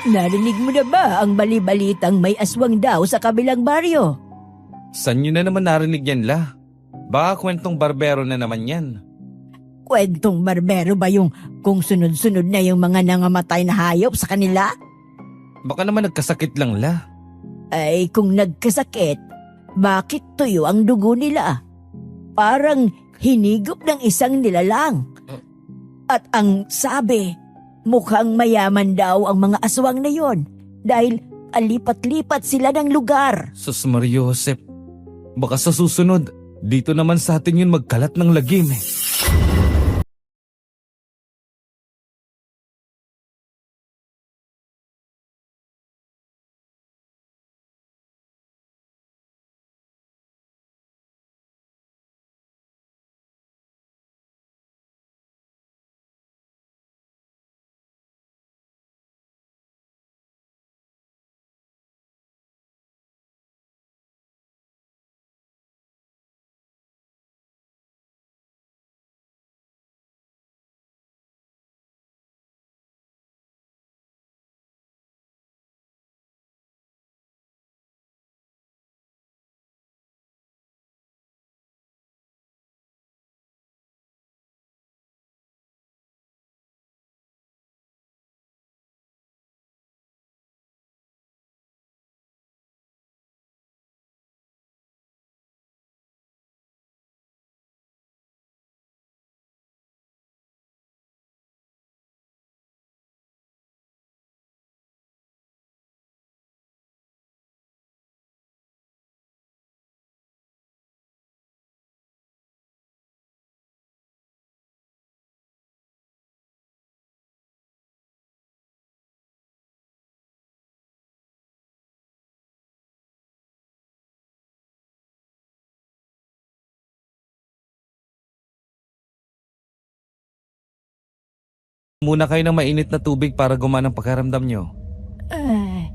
Narinig mo na ba ang bali-balitang may aswang daw sa kabilang baryo? Saan nyo na naman narinig yan, La? Baka kwentong barbero na naman yan. Kwentong barbero ba yung kung sunod-sunod na yung mga nangamatay na hayop sa kanila? Baka naman nagkasakit lang, La. Ay kung nagkasakit, bakit tuyo ang dugo nila? Parang hinigop ng isang nilalang. At ang sabi, mukhang mayaman daw ang mga aswang na yon dahil alipat-lipat sila ng lugar. Sus Mario Josep, baka sa susunod, dito naman sa atin yun magkalat ng lagim eh. Muna kayo ng mainit na tubig para gumana ang pakiramdam nyo. Ay,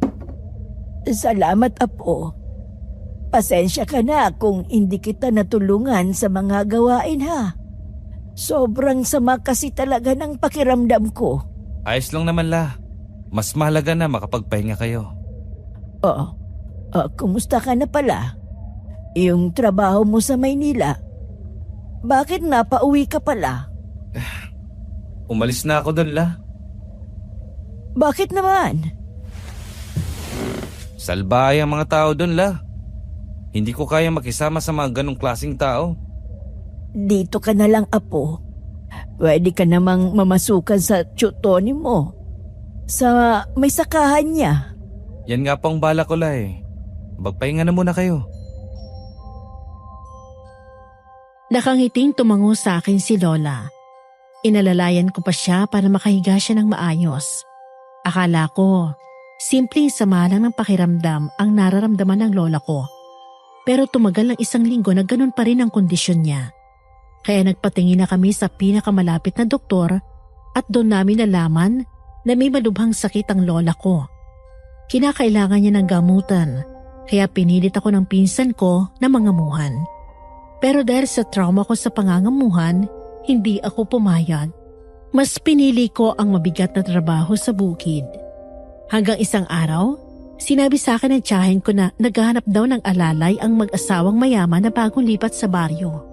salamat apo. Pasensya ka na kung hindi kita natulungan sa mga gawain ha. Sobrang sama kasi talaga ng pakiramdam ko. Ayos lang naman, La. Mas mahalaga na makapagpahinga kayo. Kumusta ka na pala? Yung trabaho mo sa Maynila, bakit napauwi ka pala? Umalis na ako doon, La. Bakit naman? Salbahay ang mga tao doon, La. Hindi ko kaya makisama sa mga ganong klaseng tao. Dito ka na lang apo. Pwede ka namang mamasukan sa tiyutoni mo. Sa may sakahan niya. Yan nga pang bala ko, La eh. Magpahinga na muna kayo. Nakangiting tumango sa akin si Lola. Inalalayan ko pa siya para makahiga siya ng maayos. Akala ko, simpleng sama lang ng pakiramdam ang nararamdaman ng lola ko. Pero tumagal ng 1 linggo na ganun pa rin ang kondisyon niya. Kaya nagpatingin na kami sa pinakamalapit na doktor at doon namin nalaman na may malubhang sakit ang lola ko. Kinakailangan niya ng gamutan, kaya pinilit ako ng pinsan ko na mangamuhan. Pero dahil sa trauma ko sa pangangamuhan, hindi ako pumayag. Mas pinili ko ang mabigat na trabaho sa bukid. Hanggang isang araw, sinabi sa akin ng tiyahin ko na naghahanap daw ng alalay ang mag-asawang mayaman na bagong lipat sa baryo.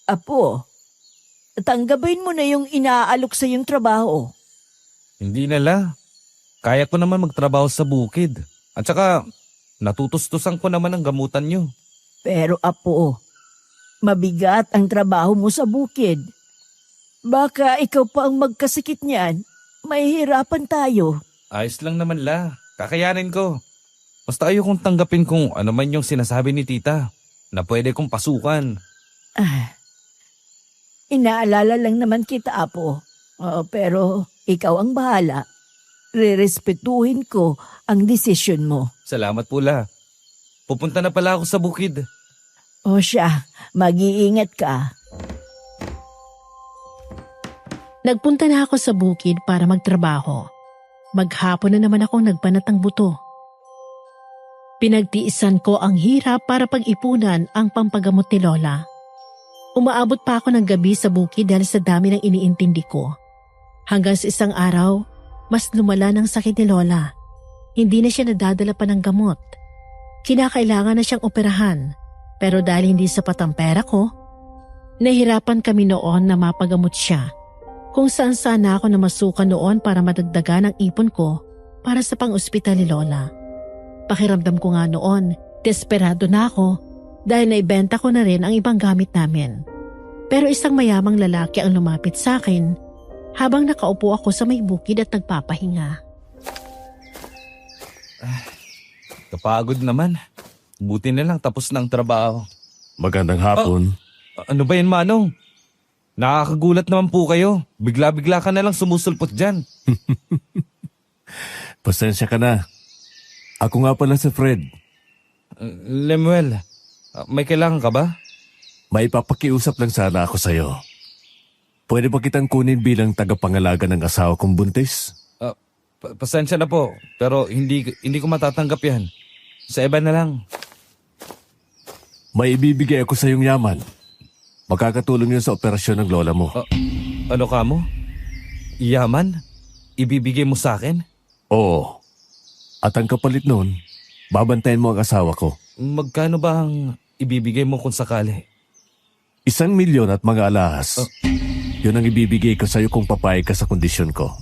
Apo, tanggapin mo na yung inaalok sa yung trabaho. Hindi na, La. Kaya ko naman magtrabaho sa bukid. At saka, natutustusan ko naman ang gamutan nyo. Pero apo, mabigat ang trabaho mo sa bukid. Baka ikaw pa ang magkasakit niyan. Mahihirapan tayo. Ayos lang naman, La. Kakayanin ko. Basta ayokong tanggapin kung ano man yung sinasabi ni tita na pwede kong pasukan. Inaalala lang naman kita, apo. Pero ikaw ang bahala. Rerespetuhin ko ang desisyon mo. Salamat po, La. Pupunta na pala ako sa bukid. O siya, mag-iingat ka. Nagpunta na ako sa bukid para magtrabaho. Maghapon na naman akong nagbanat ng buto. Pinagtiisan ko ang hirap para pag-ipunan ang pampagamot ni Lola. Umaabot pa ako ng gabi sa bukid dahil sa dami ng iniintindi ko. Hanggang sa isang araw, mas lumala ng sakit ni Lola. Hindi na siya nadadala pa ng gamot. Kinakailangan na siyang operahan, pero dahil hindi sapat ang pera ko, nahirapan kami noon na mapagamot siya. Kung saan sana ako namasukan noon para madagdagan ang ipon ko para sa pang-ospital ni Lola. Pakiramdam ko nga noon, desperado na ako dahil naibenta ko na rin ang ibang gamit namin. Pero isang mayamang lalaki ang lumapit sa akin habang nakaupo ako sa may bukid at nagpapahinga. Kapagod naman. Buti na lang tapos na ang trabaho. Magandang hapon. Ano ba yan, Manong? Nakakagulat naman po kayo. Bigla-bigla ka na lang sumusulpot dyan. Pasensya ka na. Ako nga pala si Fred. Lemuel, may kailangan ka ba? May papakiusap lang sana ako sa'yo. Pwede ba kitang kunin bilang tagapangalaga ng asawa kong buntis? Pasensya na po, pero hindi ko matatanggap yan. Sa iba na lang. May ibibigay ako sa iyong yaman. Makakatulong yun sa operasyon ng lola mo. Ano ka mo? Yaman? Ibibigay mo sa akin? Oo. At ang kapalit nun, babantayan mo ang asawa ko. Magkano ba ang ibibigay mo kung sakali? 1,000,000 at mga alahas. Yun ang ibibigay ko sa iyo kung papayag ka sa kondisyon ko.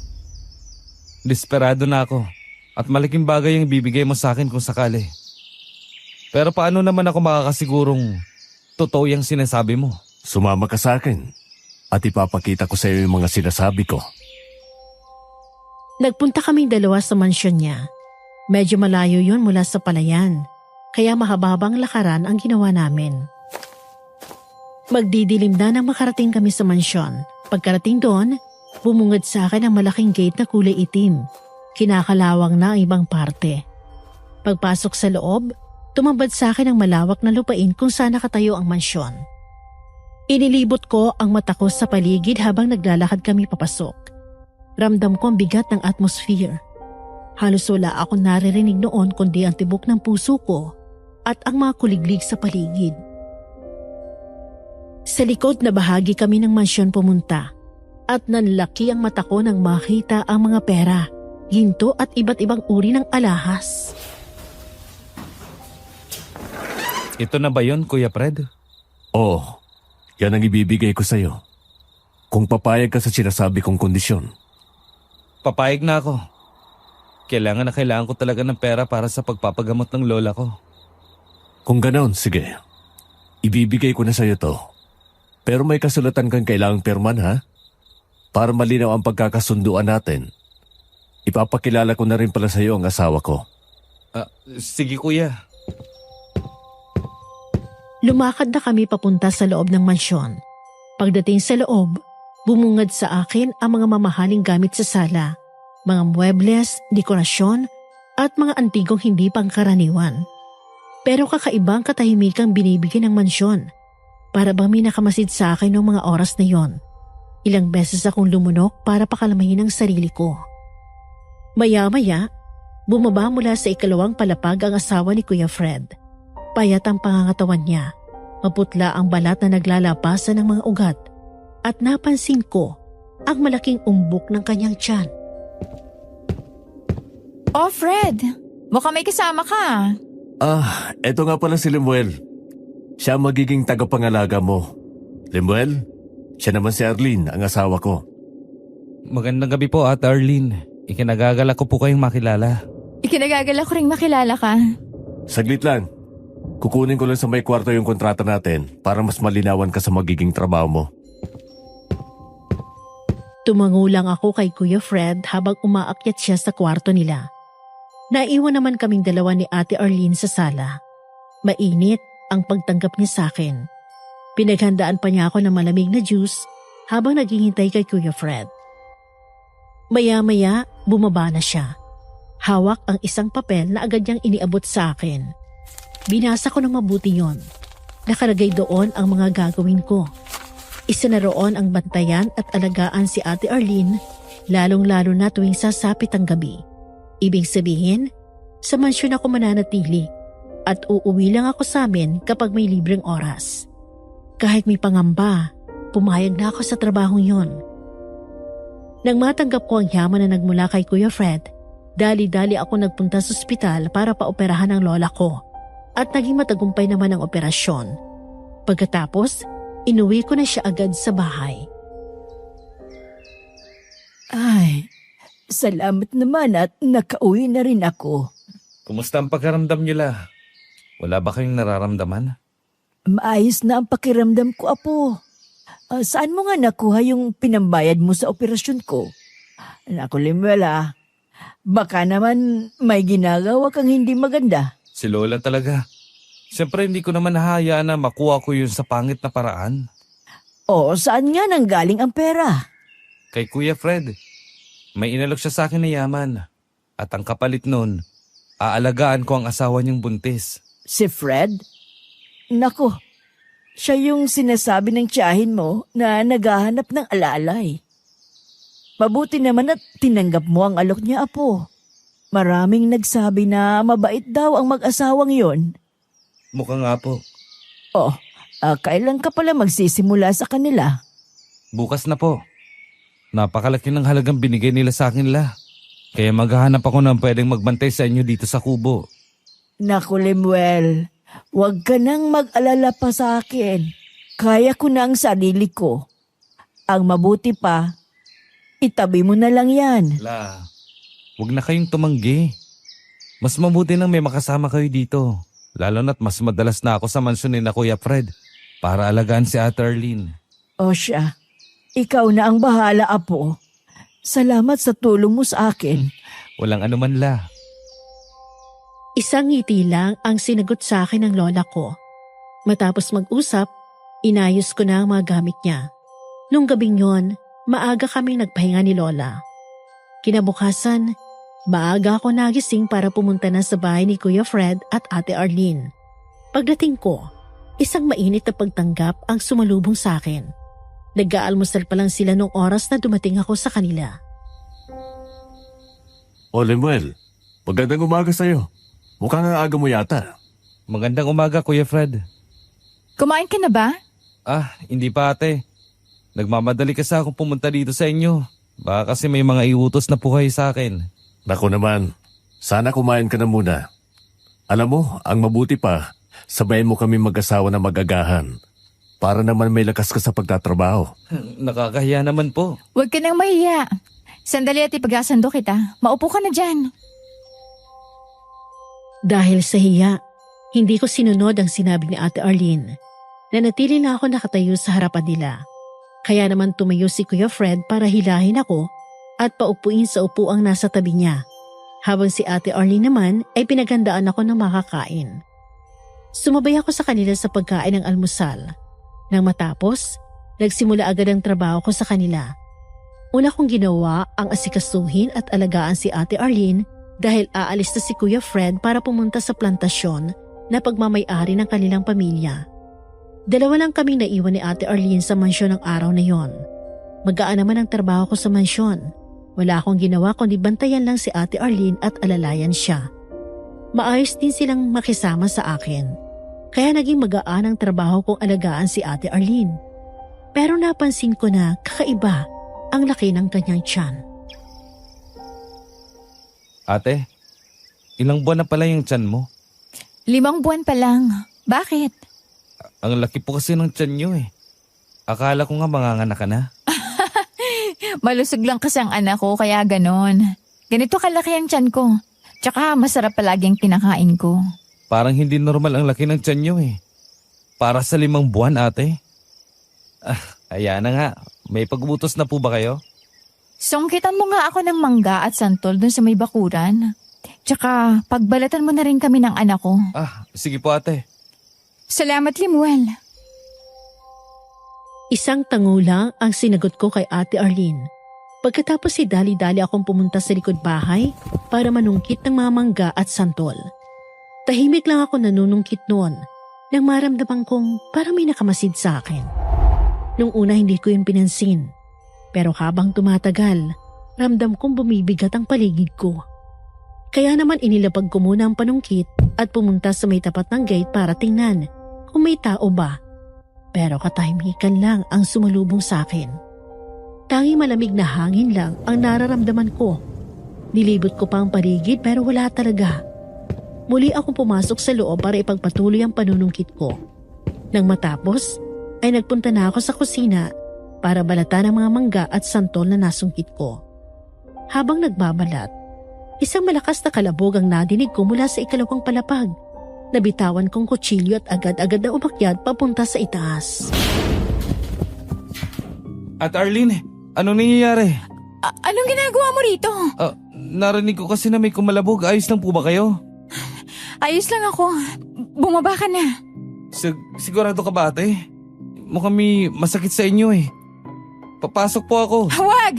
Desperado na ako. At malaking bagay yung ibibigay mo sa akin kung sakali. Pero paano naman ako makakasigurong totoo yung sinasabi mo? Sumama ka sa akin at ipapakita ko sa iyo yung mga sinasabi ko. Nagpunta kaming dalawa sa mansyon niya. Medyo malayo yun mula sa palayan, kaya mahababang lakaran ang ginawa namin. Magdidilim na nang makarating kami sa mansyon. Pagkarating doon, bumungad sa akin ang malaking gate na kulay itim. Kinakalawang na ang ibang parte. Pagpasok sa loob, tumambad sa akin ang malawak na lupain kung saan nakatayo ang mansyon. Inilibot ko ang mata ko sa paligid habang naglalakad kami papasok. Ramdam ko ang bigat ng atmosphere. Halos wala akong naririnig noon kundi ang tibok ng puso ko at ang mga kuliglig sa paligid. Sa likod na bahagi kami ng mansyon pumunta at nanlaki ang mata ko nang makita ang mga pera, ginto at iba't ibang uri ng alahas. Ito na ba yun, Kuya Fred? Oo, yan ang ibibigay ko sa iyo. Kung papayag ka sa sinasabi kong kondisyon. Papayag na ako. Kailangan ko talaga ng pera para sa pagpapagamot ng lola ko. Kung ganoon, sige. Ibibigay ko na sa iyo to. Pero may kasulatan kang kailangang pirman, ha? Para malinaw ang pagkakasunduan natin. Ipapakilala ko na rin pala sa iyo ang asawa ko. Sige, Kuya. Lumakad na kami papunta sa loob ng mansyon. Pagdating sa loob, bumungad sa akin ang mga mamahaling gamit sa sala, mga muebles, dekorasyon, at mga antigong hindi pangkaraniwan. Pero kakaibang katahimikang binibigay ng mansyon. Para bang may nakamasid sa akin noong mga oras na yon. Ilang beses akong lumunok para pakalamahin ang sarili ko. Maya-maya, bumaba mula sa ikalawang palapag ang asawa ni Kuya Fred. Payat ang pangangatawan niya. Maputla ang balat na naglalapasan ng mga ugat. At napansin ko ang malaking umbok ng kanyang tiyan. Oh, Fred! Mukhang may kasama ka. Eto nga pala si Lemuel. Siya ang magiging tagapangalaga mo. Lemuel, siya naman si Arlene, ang asawa ko. Magandang gabi po, Ate Arlene. Ikinagagala ko po kayong makilala. Ikinagagala ko ring makilala ka. Saglit lang. Kukunin ko lang sa may kwarto yung kontrata natin para mas malinawan ka sa magiging trabaho mo. Tumango lang ako kay Kuya Fred habang umaakyat siya sa kwarto nila. Naiwan naman kaming dalawa ni Ate Arlene sa sala. Mainit ang pagtanggap niya sa akin. Pinaghandaan pa niya ako ng malamig na juice habang naghihintay kay Kuya Fred. Maya-maya, bumaba na siya. Hawak ang isang papel na agad niyang iniabot sa akin. Binasa ko ng mabuti yon. Nakalagay doon ang mga gagawin ko. Isa na roon ang bantayan at alagaan si Ate Arlene, lalong-lalo na tuwing sasapit ang gabi. Ibig sabihin, sa mansyon ako mananatili at uuwi lang ako sa amin kapag may libreng oras. Kahit may pangamba, pumayag na ako sa trabahong yon. Nang matanggap ko ang yaman na nagmula kay Kuya Fred, dali-dali ako nagpunta sa ospital para paoperahan ang lola ko at naging matagumpay naman ang operasyon. Pagkatapos, inuwi ko na siya agad sa bahay. Ay, salamat naman at nakauwi na rin ako. Kumusta ang pakiramdam niyo la? Wala ba kayong nararamdaman? Maayos na ang pakiramdam ko, Apo. Saan mo nga nakuha yung pinambayad mo sa operasyon ko? Naku, Limuel, baka naman may ginagawa kang hindi maganda. Si Lola talaga. Siyempre hindi ko naman nahahayaan na makuha ko yun sa pangit na paraan. O, saan nga nanggaling ang pera? Kay Kuya Fred, may inalok siya sa akin na yaman. At ang kapalit nun, aalagaan ko ang asawa niyang buntis. Si Fred? Naku, siya yung sinasabi ng tiyahin mo na naghahanap ng alalay. Mabuti naman at tinanggap mo ang alok niya, Apo. Maraming nagsabi na mabait daw ang mag-asawang yon. Mukhang nga po. Oh, kailan ka pala magsisimula sa kanila? Bukas na po. Napakalaki ng halagang binigay nila sa akin la. Kaya maghahanap ako ng pwedeng magbantay sa inyo dito sa kubo. Naku, Lemuel, huwag ka nang mag-alala pa sa akin. Kaya ko na ang sarili ko. Ang mabuti pa, itabi mo na lang yan. La, huwag na kayong tumanggi. Mas mabuti nang may makasama kayo dito. Lalo na't mas madalas na ako sa mansyon ni na Kuya Fred para alagaan si Ate Arlene. O siya, ikaw na ang bahala, Apo. Salamat sa tulong mo sa akin. Walang anuman la. Isang ngiti lang ang sinagot sa akin ng lola ko. Matapos mag-usap, inayos ko na ang mga gamit niya. Nung gabing yon, maaga kaming nagpahinga ni Lola. Kinabukasan, maaga ako nagising para pumunta na sa bahay ni Kuya Fred at Ate Arlene. Pagdating ko, isang mainit na pagtanggap ang sumalubong sa akin. Nag-aalmusal pa lang sila nung oras na dumating ako sa kanila. O Lemuel, magandang umaga sa'yo. Mukhang ang aga mo yata. Magandang umaga, Kuya Fred. Kumain ka na ba? Hindi pa ate. Nagmamadali kasi akong pumunta dito sa inyo. Baka kasi may mga iutos na po kayo sa akin. Naku naman, sana kumain ka na muna. Alam mo, ang mabuti pa, sabayin mo kami mag-asawa na magagahan. Para naman may lakas ka sa pagtatrabaho. Nakakahiya naman po. Huwag ka nang mahiya. Sandali at ipagkasando kita. Maupo ka na dyan. Dahil sa hiya, hindi ko sinunod ang sinabi ni Ate Arlene. Nanatili na ako nakatayo sa harapan nila. Kaya naman tumayo si Kuya Fred para hilahin ako at paupuin sa upuang nasa tabi niya. Habang si Ate Arlene naman ay pinaghandaan ako ng makakain. Sumabay ako sa kanila sa pagkain ng almusal. Nang matapos, nagsimula agad ang trabaho ko sa kanila. Una kong ginawa ang asikasuhin at alagaan si Ate Arlene dahil aalis na si Kuya Fred para pumunta sa plantasyon na pagmamay-ari ng kanilang pamilya. Dalawa lang kaming naiwan ni Ate Arlene sa mansyon ng araw na yon. Magaan naman ang trabaho ko sa mansyon. Wala akong ginawa kundi bantayan lang si Ate Arlene at alalayan siya. Maayos din silang makisama sa akin. Kaya naging magaan ang trabaho kong alagaan si Ate Arlene. Pero napansin ko na kakaiba ang laki ng kanyang tiyan. Ate, ilang buwan na pala yung tiyan mo? 5 buwan pa lang. Bakit? Ang laki po kasi ng tiyan nyo eh. Akala ko nga manganganak ka na. Malusog lang kasi ang anak ko kaya ganon. Ganito kalaki ang tiyan ko. Tsaka masarap palagi ang kinakain ko. Parang hindi normal ang laki ng tiyan nyo eh. Para sa 5 buwan ate. Ayan na nga. May pagbutos na po ba kayo? Sungkitan mo nga ako ng mangga at santol dun sa may bakuran. Tsaka pagbalatan mo na rin kami ng anak ko. Sige po ate. Salamat, Limuel. Isang tango lang ang sinagot ko kay Ate Arlene. Pagkatapos si dali-dali akong pumunta sa likod bahay para manungkit ng mga mangga at santol. Tahimik lang ako nanunungkit noon nang maramdaman kong parang may nakamasid sa akin. Nung una hindi ko yun pinansin. Pero habang tumatagal, ramdam kong bumibigat ang paligid ko. Kaya naman inilapag ko muna ang panungkit at pumunta sa may tapat ng gate para tingnan kung may tao ba. Pero katahimikan lang ang sumalubong sa akin. Tanging malamig na hangin lang ang nararamdaman ko. Nilibot ko pa ang paligid pero wala talaga. Muli akong pumasok sa loob para ipagpatuloy ang panunungkit ko. Nang matapos, ay nagpunta na ako sa kusina para balatan ang mga mangga at santol na nasungkit ko. Habang nagbabalat, isang malakas na kalabog ang nadinig ko mula sa ikalawang palapag. Nabitawan kong kutsilyo at agad-agad na umakyat papunta sa itaas. At Arlene, anong nangyayari? Anong ginagawa mo rito? Narinig ko kasi na may kumalabog. Ayos lang po ba kayo? Ayos lang ako. Bumaba ka na. Sigurado ka ba, ate? Mukhang may masakit sa inyo eh. Papasok po ako. Huwag!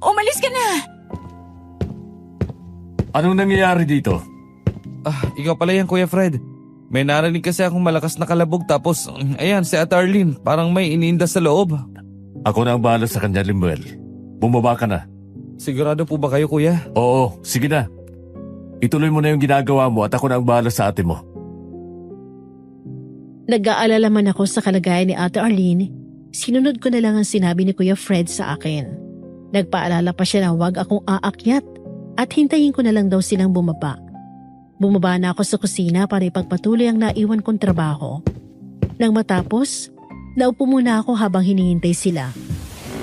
Umalis ka na! Anong nangyayari dito? Ikaw pala yan, Kuya Fred. May narinig kasi akong malakas na kalabog tapos, ayan, si Ate Arlene, parang may iniinda sa loob. Ako na ang bahala sa kanya, Limuel. Bumaba ka na. Sigurado po ba kayo, Kuya? Oo, sige na. Ituloy mo na yung ginagawa mo at ako na ang bahala sa ate mo. Nag-aalala man ako sa kalagayan ni Ate Arlene, sinunod ko na lang ang sinabi ni Kuya Fred sa akin. Nagpaalala pa siya na huwag akong aakyat at hintayin ko na lang daw silang bumaba. Bumaba na ako sa kusina para ipagpatuloy ang naiwan kong trabaho. Nang matapos, naupo muna ako habang hinihintay sila.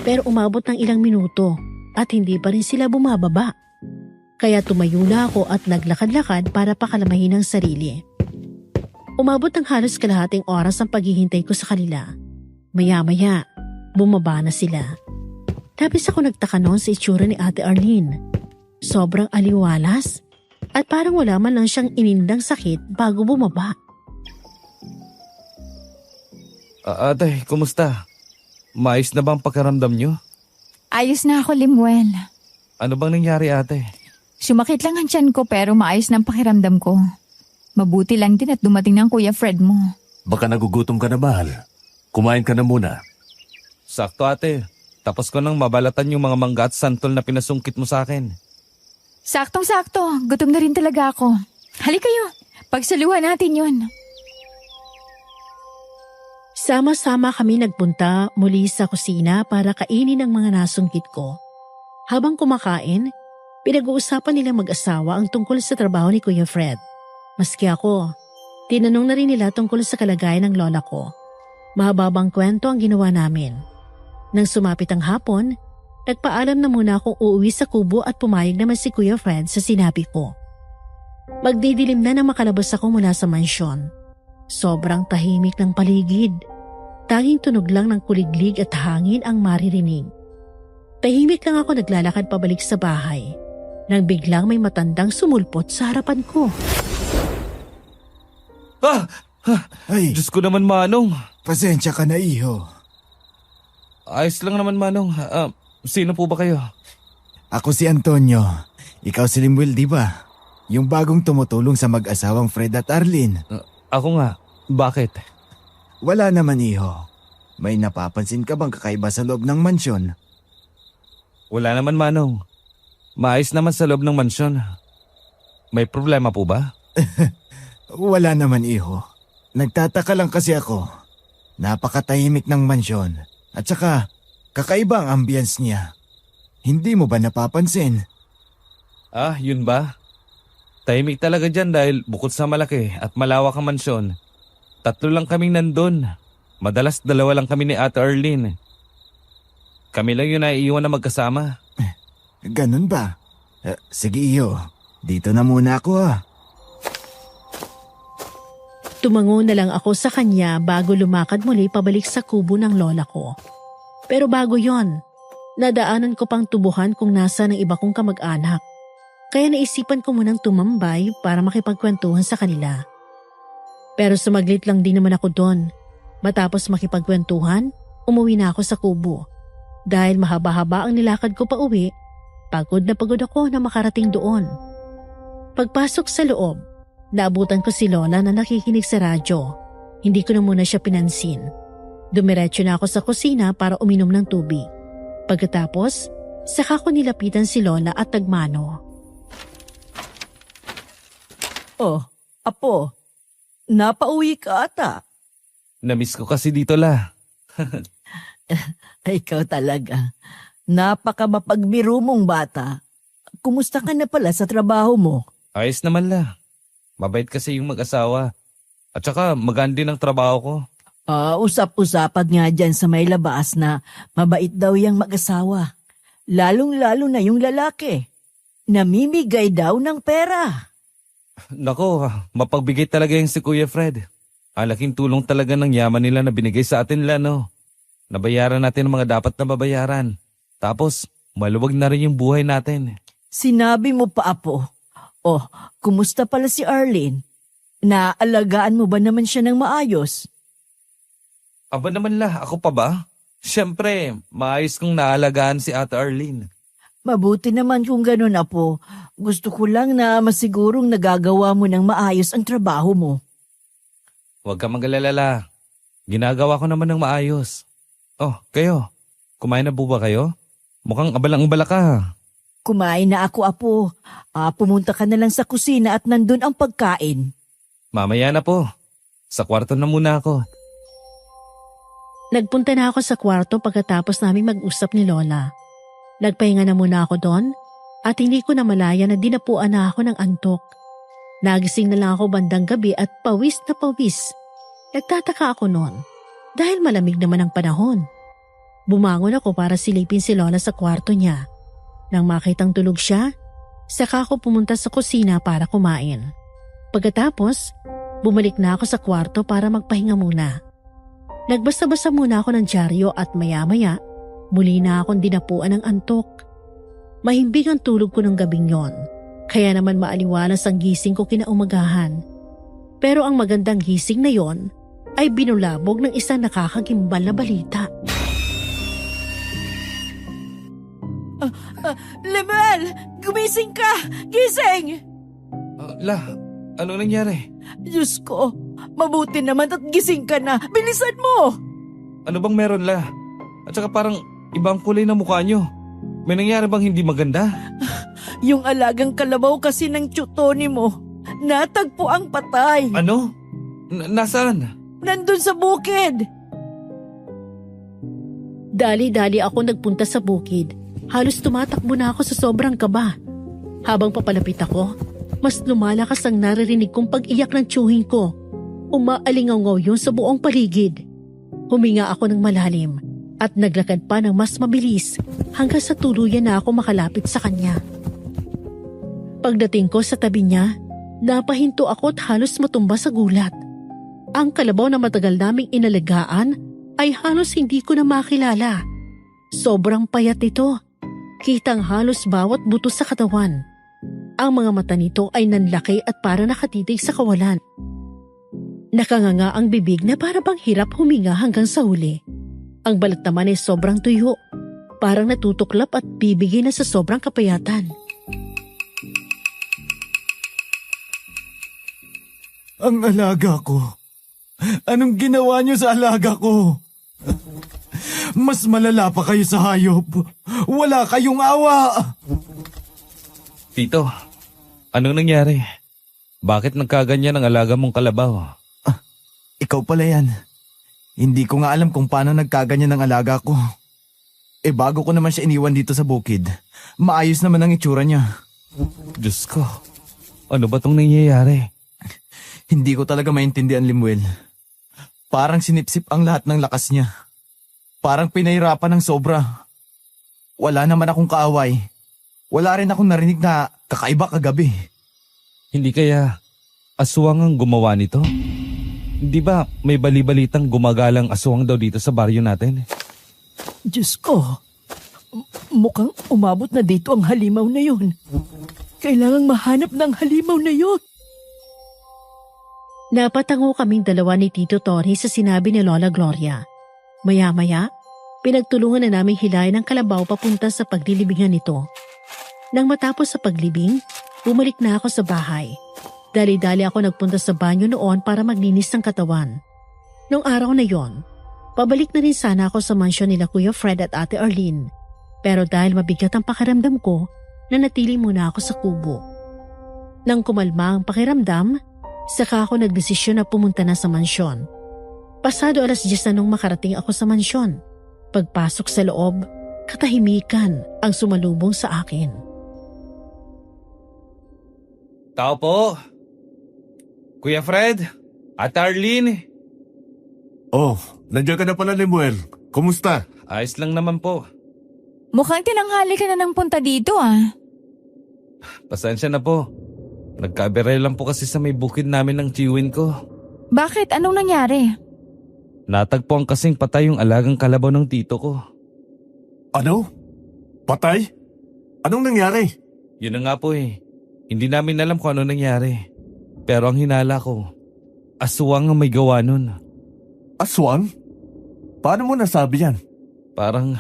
Pero umabot ng ilang minuto at hindi pa rin sila bumababa. Kaya tumayo na ako at naglakad-lakad para pakalamahin ang sarili. Umabot ng halos kalahating oras ang paghihintay ko sa kanila. Maya-maya, bumaba na sila. Labis ako nagtaka noon sa itsura ni Ate Arlene. Sobrang aliwalas at parang wala man lang siyang inindang sakit bago bumaba. Ate, kumusta? Maayos na ba ang pakiramdam nyo? Ayos na ako, Limuel. Ano bang nangyari, ate? Sumakit lang ang tiyan ko pero maayos na ang pakiramdam ko. Mabuti lang din at dumating ng Kuya Fred mo. Baka nagugutom ka na, mahal. Kumain ka na muna. Sakto, ate. Tapos ko nang mabalatan yung mga mangga at santol na pinasungkit mo sa akin. Saktong-sakto. Gutom na rin talaga ako. Halika kayo. Pagsaluhan natin yun. Sama-sama kami nagpunta muli sa kusina para kainin ang mga nasungkit ko. Habang kumakain, pinag-uusapan nilang mag-asawa ang tungkol sa trabaho ni Kuya Fred. Maski ako, tinanong na rin nila tungkol sa kalagayan ng lola ko. Mahababang kwento ang ginawa namin. Nang sumapit ang hapon, nagpaalam na muna akong uuwi sa kubo at pumayag naman si Kuya Fred sa sinabi ko. Magdidilim na nang makalabas ako mula sa mansyon. Sobrang tahimik ng paligid. Tanging tunog lang ng kuliglig at hangin ang maririnig. Tahimik lang ako naglalakad pabalik sa bahay nang biglang may matandang sumulpot sa harapan ko. Ay, Diyos ko naman, Manong. pasensya ka na, iho. Ayos lang naman, Manong. Sino po ba kayo? Ako si Antonio. Ikaw si Limuel, di ba? Yung bagong tumutulong sa mag-asawang Fred at Arlene. Ako nga. Bakit? Wala naman, iho. May napapansin ka bang kakaiba sa loob ng mansyon? Wala naman, Manong. Maayos naman sa loob ng mansyon. May problema po ba? Wala naman, iho. Nagtataka lang kasi ako. Napakatahimik ng mansyon. At saka, kakaiba ang ambience niya. Hindi mo ba napapansin? Yun ba? Tahimik talaga dyan dahil bukod sa malaki at malawak ang mansyon, 3 lang kaming nandun. Madalas 2 lang kami ni Ate Arlene. Kami lang yun naiiwan na magkasama. Ganun ba? Sige, iho. Dito na muna ako, Tumango na lang ako sa kanya bago lumakad muli pabalik sa kubo ng lola ko. Pero bago yon, nadaanan ko pang tubuhan kung nasa ng iba kong kamag-anak. Kaya naisipan ko munang tumambay para makipagkwentuhan sa kanila. Pero sumaglit lang din naman ako doon. Matapos makipagkwentuhan, umuwi na ako sa kubo. Dahil mahaba-haba ang nilakad ko pa uwi, pagod na pagod ako na makarating doon. Pagpasok sa loob, naabutan ko si Lola na nakikinig sa radyo. Hindi ko na muna siya pinansin. Dumiretso na ako sa kusina para uminom ng tubig. Pagkatapos, saka ko nilapitan si Lola at nagmano. Oh, apo, napauwi ka ata. Namiss ko kasi dito, La. Ikaw talaga. Napaka mapagbiro mong bata. Kumusta ka na pala sa trabaho mo? Ayos naman la. Mabait kasi yung mag-asawa. At saka magaan din ang trabaho ko. Usap-usapan nga dyan sa may labas na mabait daw yung mag-asawa. Lalong-lalo na yung lalaki. Namimigay daw ng pera. Nako, mapagbigay talaga yung si Kuya Fred. Ang laking tulong talaga ng yaman nila na binigay sa atin la, no? Nabayaran natin ang mga dapat na babayaran. Tapos, maluwag na rin yung buhay natin. Sinabi mo pa, Apo. Oh, kumusta pala si Arlene? Naalagaan mo ba naman siya ng maayos? Aba naman la, ako pa ba? Siyempre, maayos kong naalagaan si Ate Arlene. Mabuti naman kung ganun, Apo. Gusto ko lang na masigurong nagagawa mo ng maayos ang trabaho mo. Huwag ka mag-alala. Ginagawa ko naman ng maayos. Oh, kayo. Kumain na po ba kayo? Mukhang abalang-abala ka. Kumain na ako, Apo. Pumunta ka na lang sa kusina at nandun ang pagkain. Mamaya na po. Sa kwarto na muna ako. Nagpunta na ako sa kwarto pagkatapos naming mag-usap ni Lola. Nagpahinga na muna ako doon at hindi ko na malaya na dinapuan na ako ng antok. Nagising na lang ako bandang gabi at pawis na pawis. Nagtataka ako noon dahil malamig naman ang panahon. Bumangon ako para silipin si Lola sa kwarto niya. Nang makitang tulog siya, saka ako pumunta sa kusina para kumain. Pagkatapos, bumalik na ako sa kwarto para magpahinga muna. Nagbasa-basa muna ako ng dyaryo at maya-maya, muli na akong dinapuan ng antok. Mahimbing ang tulog ko ng gabing yon, kaya naman maaliwalas ang gising ko kinaumagahan. Pero ang magandang gising na yon ay binulabog ng isang nakakagimbal na balita. Lemel! Gumising ka! Gising! Ano nangyari? Diyos ko, mabuti naman at gising ka na. Bilisan mo! Ano bang meron la? At saka parang ibang kulay na mukha nyo. May nangyari bang hindi maganda? Yung alagang kalabaw kasi ng tiyutoni mo, natagpo ang patay. Ano? Nasaan? Nandun sa bukid. Dali-dali ako nagpunta sa bukid. Halos tumatakbo na ako sa sobrang kaba. Habang papalapit ako, mas lumalakas ang naririnig kong pag-iyak ng tiyuhin ko. Umaalingaw-ngaw yun sa buong paligid. Huminga ako ng malalim at naglakad pa ng mas mabilis hanggang sa tuluyan na ako makalapit sa kanya. Pagdating ko sa tabi niya, napahinto ako at halos matumba sa gulat. Ang kalabaw na matagal naming inalagaan ay halos hindi ko na makilala. Sobrang payat ito. Kitang halos bawat buto sa katawan. Ang mga mata nito ay nanlaki at para nakatitig sa kawalan. Nakanganga ang bibig na para bang hirap huminga hanggang sa huli. Ang balat naman ay sobrang tuyo. Parang natutuklap at bibigay na sa sobrang kapayatan. Ang alaga ko. Anong ginawa niyo sa alaga ko? Mas malala pa kayo sa hayop. Wala kayong awa. Tito, anong nangyari? Bakit nagkaganyan ang alaga mong kalabaw? Ikaw pala yan. Hindi ko nga alam kung paano nagkaganyan ang alaga ko. Bago ko naman siya iniwan dito sa bukid, maayos naman ang itsura niya. Diyos ko, ano ba tong nangyayari? Hindi ko talaga maintindihan, Limuel. Parang sinipsip ang lahat ng lakas niya. Parang pinahirapan ng sobra. Wala naman akong kaaway. Wala rin akong narinig na kakaiba kagabi. Hindi kaya aswang ang gumawa nito? Di ba may bali-balitang gumagalang aswang daw dito sa baryo natin? Diyos ko, mukhang umabot na dito ang halimaw na yun. Kailangang mahanap ng halimaw na yun. Napatango kaming dalawa ni Tito Tori sa sinabi ni Lola Gloria. Maya-maya, pinagtulungan na naming hilahin ang kalabaw papunta sa paglilibingan nito. Nang matapos sa paglibing, bumalik na ako sa bahay. Dali-dali ako nagpunta sa banyo noon para maglinis ng katawan. Noong araw na yon, pabalik na rin sana ako sa mansyon nila Kuya Fred at Ate Arlene. Pero dahil mabigat ang pakiramdam ko, nanatili muna ako sa kubo. Nang kumalma ang pakiramdam, saka ako nagdesisyon na pumunta na sa mansyon. Pasado 10:00 na nung makarating ako sa mansyon. Pagpasok sa loob, katahimikan ang sumalubong sa akin. Tao po. Kuya Fred, at Arlene. Oh, nandiyan ka na pala, Lemuel. Kumusta? Ayos lang naman po. Mukhang tinanghali ka na ng punta dito ah. Pasensya na po. Nagkabiray lang po kasi sa may bukid namin ng tiyuin ko. Bakit? Anong nangyari? Natagpuan kasing patay yung alagang kalabaw ng tito ko. Ano? Patay? Anong nangyari? Yun na nga po eh. Hindi namin alam kung ano nangyari. Pero ang hinala ko, aswang ang may gawa nun. Aswang? Paano mo nasabi yan? Parang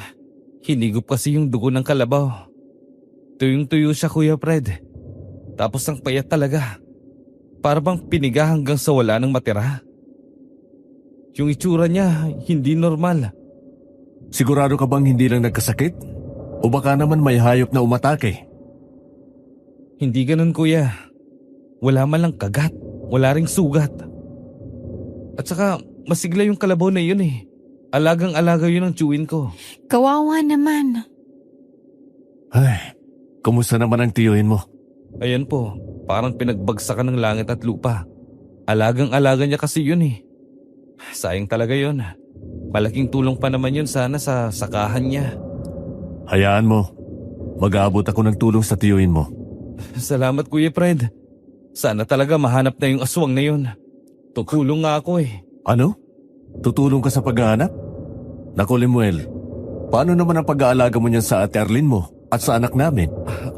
hinigop kasi yung dugo ng kalabaw. Tuyong-tuyo siya, Kuya Fred. Tapos ang payat talaga. Para bang piniga hanggang sa wala nang matira. Yung itsura niya, hindi normal. Sigurado ka bang hindi lang nagkasakit? O baka naman may hayop na umatake? Hindi ganun, Kuya. Wala man lang kagat. Wala ring sugat. At saka, masigla yung kalabaw na yun eh. Alagang-alaga yun ang tiyuin ko. Kawawa naman. Ay, kumusta naman ang tiyuhin mo? Ayan po, parang pinagbagsakan ng langit at lupa. Alagang-alaga niya kasi yun eh. Sayang talaga yun. Malaking tulong pa naman yun sana sa sakahan niya. Hayaan mo. Mag-aabot ako ng tulong sa tiyuhin mo. Salamat, Kuya Fred. Sana talaga mahanap na yung aswang na yun. Tutulong nga ako eh. Ano? Tutulong ka sa paghahanap? Naku, Lemuel, paano naman ang pag-aalaga mo niyan sa ate Arlene mo at sa anak namin?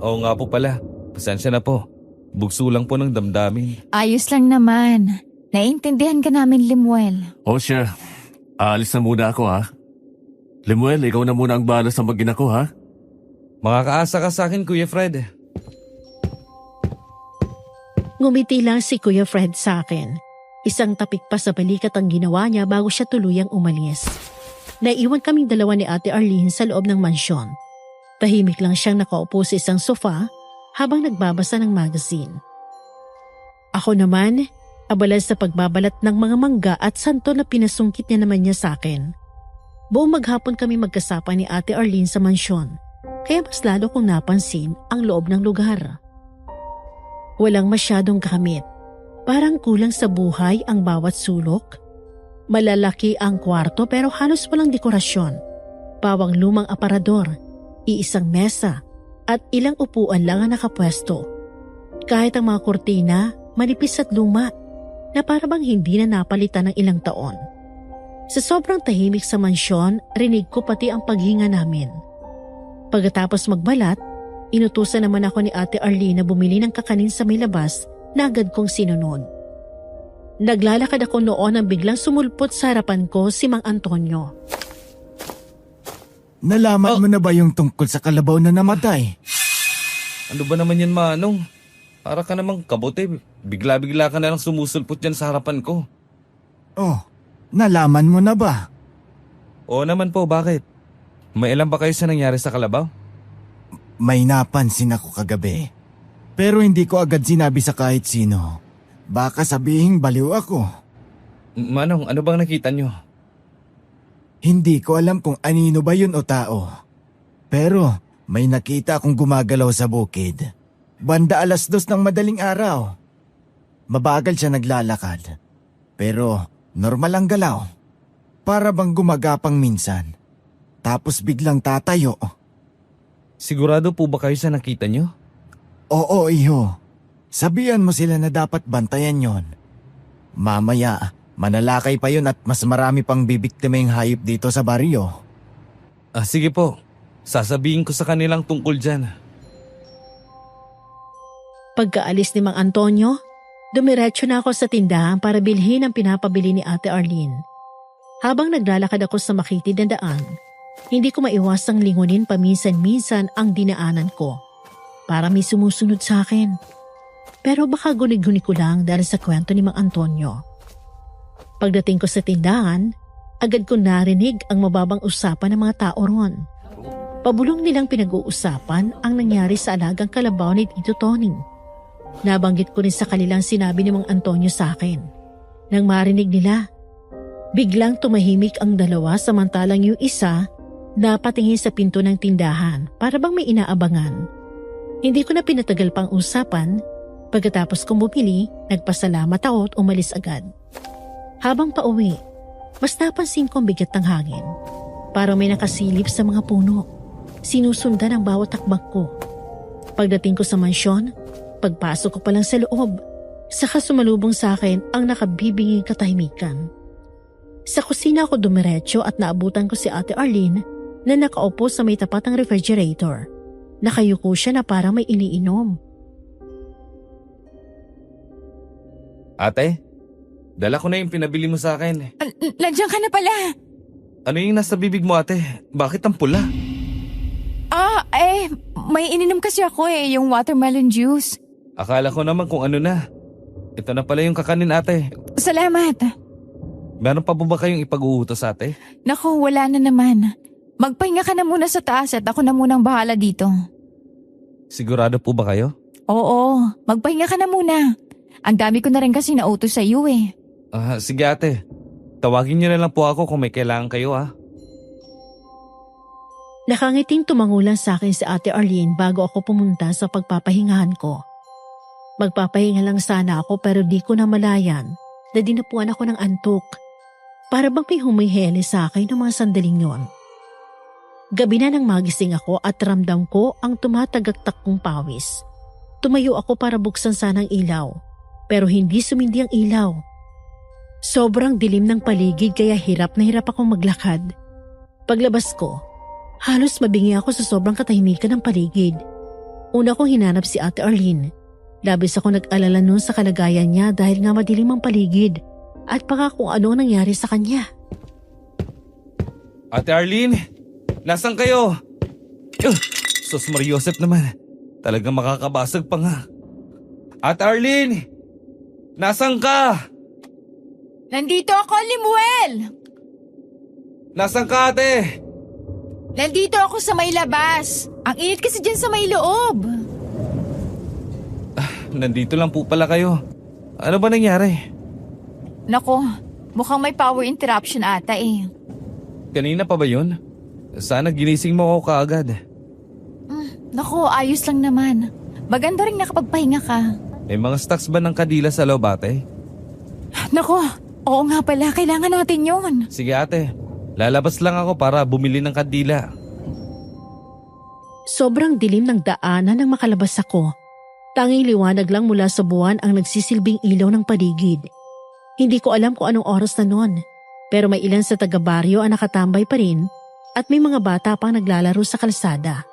Oo nga po pala. Pasensya na po. Bugso lang po ng damdamin. Ayos lang naman. Naiintindihan ka namin, Lemuel. O siya, aalis na muna ako ha. Lemuel, ikaw na muna ang bahala sa mag-ina ko ha. Makakaasa ka sa akin, Kuya Fred. Ngumiti lang si Kuya Fred sa akin. Isang tapik pa sa balikat ang ginawa niya bago siya tuluyang umalis. Naiwan kaming dalawa ni Ate Arlene sa loob ng mansyon. Tahimik lang siyang nakaupo sa isang sofa habang nagbabasa ng magazine. Ako naman, abala sa pagbabalat ng mga mangga at santo na pinasungkit niya naman niya sa akin. Buong maghapon kami magkasapa ni Ate Arlene sa mansyon, kaya mas lalo kong napansin ang loob ng lugar. Walang masyadong gamit. Parang kulang sa buhay ang bawat sulok. Malalaki ang kwarto pero halos walang dekorasyon. Pawang lumang aparador, iisang mesa, at ilang upuan lang ang nakapwesto. Kahit ang mga kurtina, manipis at luma, na parang hindi na napalitan ng ilang taon. Sa sobrang tahimik sa mansyon, rinig ko pati ang paghinga namin. Pagkatapos magbalat, inutusan naman ako ni Ate Arlene na bumili ng kakanin sa may labas na agad kong sinunod. Naglalakad ako noon nang biglang sumulpot sa harapan ko si Mang Antonio. Nalaman mo na ba yung tungkol sa kalabaw na namatay? Ano ba naman yan, Manong? Para ka namang kabote. Bigla-bigla ka na lang sumusulpot yan sa harapan ko. Oh, nalaman mo na ba? Oo naman po, bakit? May alam ba kayo sa nangyari sa kalabaw? May napansin ako kagabi. Pero hindi ko agad sinabi sa kahit sino. Baka sabihing baliw ako. Manong, ano bang nakita nyo? Hindi ko alam kung anino ba yun o tao. Pero may nakita akong gumagalaw sa bukid. Banda 2:00 ng madaling araw. Mabagal siya naglalakad. Pero normal ang galaw. Para bang gumagapang minsan. Tapos biglang tatayo. Sigurado po ba kayo sa nakita nyo? Oo, iho. Sabihan mo sila na dapat bantayan yon. Mamaya, manalakay pa yun at mas marami pang bibiktima yung hayop dito sa baryo. Sige po. Sasabihin ko sa kanilang tungkol dyan. Pagkaalis ni Mang Antonio, dumiretso na ako sa tindahan para bilhin ang pinapabili ni Ate Arlene. Habang naglalakad ako sa makitid na daan, hindi ko maiwasang lingunin paminsan-minsan ang dinaanan ko. Para may sumusunod sa akin. Pero baka gunig-guni ko lang dahil sa kwento ni Mang Antonio. Pagdating ko sa tindahan, agad ko narinig ang mababang usapan ng mga tao ron. Pabulong nilang pinag-uusapan ang nangyari sa alagang kalabaw ni Tito Toning. Nabanggit ko rin sa kanilang sinabi ni Mang Antonio sa akin. Nang marinig nila, biglang tumahimik ang dalawa samantalang yung isa Napatingin sa pinto ng tindahan para bang may inaabangan. Hindi ko na pinatagal pang usapan. Pagkatapos kong bumili, nagpasalamat ako at umalis agad. Habang pauwi, mas napansin ko ang bigat ng hangin. Parang may nakasilip sa mga puno. Sinusundan ang bawat takbak ko. Pagdating ko sa mansyon, pagpasok ko pa lang sa loob, saka sumalubong sa akin ang nakabibinging katahimikan. Sa kusina ako dumiretso at naabutan ko si Ate Arlene na nakaupo sa may tapat ng refrigerator. Nakayuko siya na parang may iniinom. Ate, dala ko na yung pinabili mo sa akin. Nandiyan ka na pala. Ano yung nasa bibig mo, ate? Bakit ang pula? May ininom kasi ako yung watermelon juice. Akala ko naman kung ano na. Ito na pala yung kakanin, ate. Salamat. Meron pa ba kayong ipag-uutos, ate? Naku, wala na naman. Magpahinga ka na muna sa taas at ako na munang bahala dito. Sigurado po ba kayo? Oo, magpahinga ka na muna. Ang dami ko na rin kasi nautos sa iyo eh. Sige ate. Tawagin niyo na lang po ako kung may kailangan kayo Nakangiting tumangulan sa akin si Ate Arlene bago ako pumunta sa pagpapahingahan ko. Magpapahinga lang sana ako pero di ko na malayan na dinapuan ako ng antok. Para bang may humihele sa akin ng mga sandaling yon. Gabi na nang magising ako at ramdam ko ang tumatagaktak kong pawis. Tumayo ako para buksan sanang ilaw, pero hindi sumindi ang ilaw. Sobrang dilim ng paligid kaya hirap na hirap akong maglakad. Paglabas ko, halos mabingi ako sa sobrang katahimikan ng paligid. Una kong hinanap si Ate Arlene. Labis ako nag-alala noon sa kalagayan niya dahil nga madilim ang paligid at baka kung ano nangyari sa kanya. Ate Arlene, nasaan kayo? Sus Mariosep naman. Talagang makakabasag pa nga. Ate Arlene, nasaan ka? Nandito ako, Limuel! Nasaan ka, ate? Nandito ako sa may labas. Ang init kasi dyan sa may loob. Nandito lang po pala kayo. Ano ba nangyari? Nako, mukhang may power interruption ata eh. Kanina pa ba yun? Sana ginising mo ako kaagad. Nako, ayos lang naman. Maganda rin nakapagpahinga ka. May mga stocks ba ng kadila sa loob, ate? Nako, oo nga pala, kailangan natin yon. Sige ate, lalabas lang ako para bumili ng kadila. Sobrang dilim ng daanan nang makalabas ako. Tanging liwanag lang mula sa buwan ang nagsisilbing ilaw ng paligid. Hindi ko alam kung anong oras na noon, pero may ilan sa taga-baryo ang nakatambay pa rin at may mga bata pang naglalaro sa kalsada.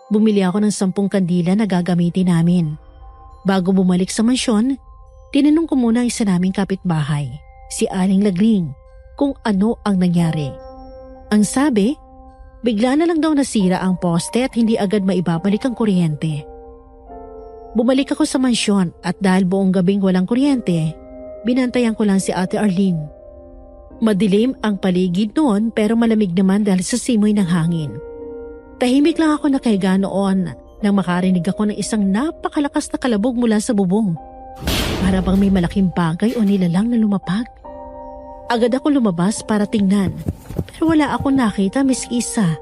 Bumili ako ng 10 kandila na gagamitin namin. Bago bumalik sa mansyon, tinanong ko muna ang isa naming kapitbahay, si Aling Lagling, kung ano ang nangyari. Ang sabi, bigla na lang daw nasira ang poste at hindi agad maibabalik ang kuryente. Bumalik ako sa mansyon at dahil buong gabing walang kuryente, binantayan ko lang si Ate Arlene. Madilim ang paligid noon pero malamig naman dahil sa simoy ng hangin. Tahimik lang ako nakahiga noon nang makarinig ako ng isang napakalakas na kalabog mula sa bubong. Para bang may malaking bagay o nilalang na lumapag. Agad ako lumabas para tingnan pero wala akong nakita miski isa.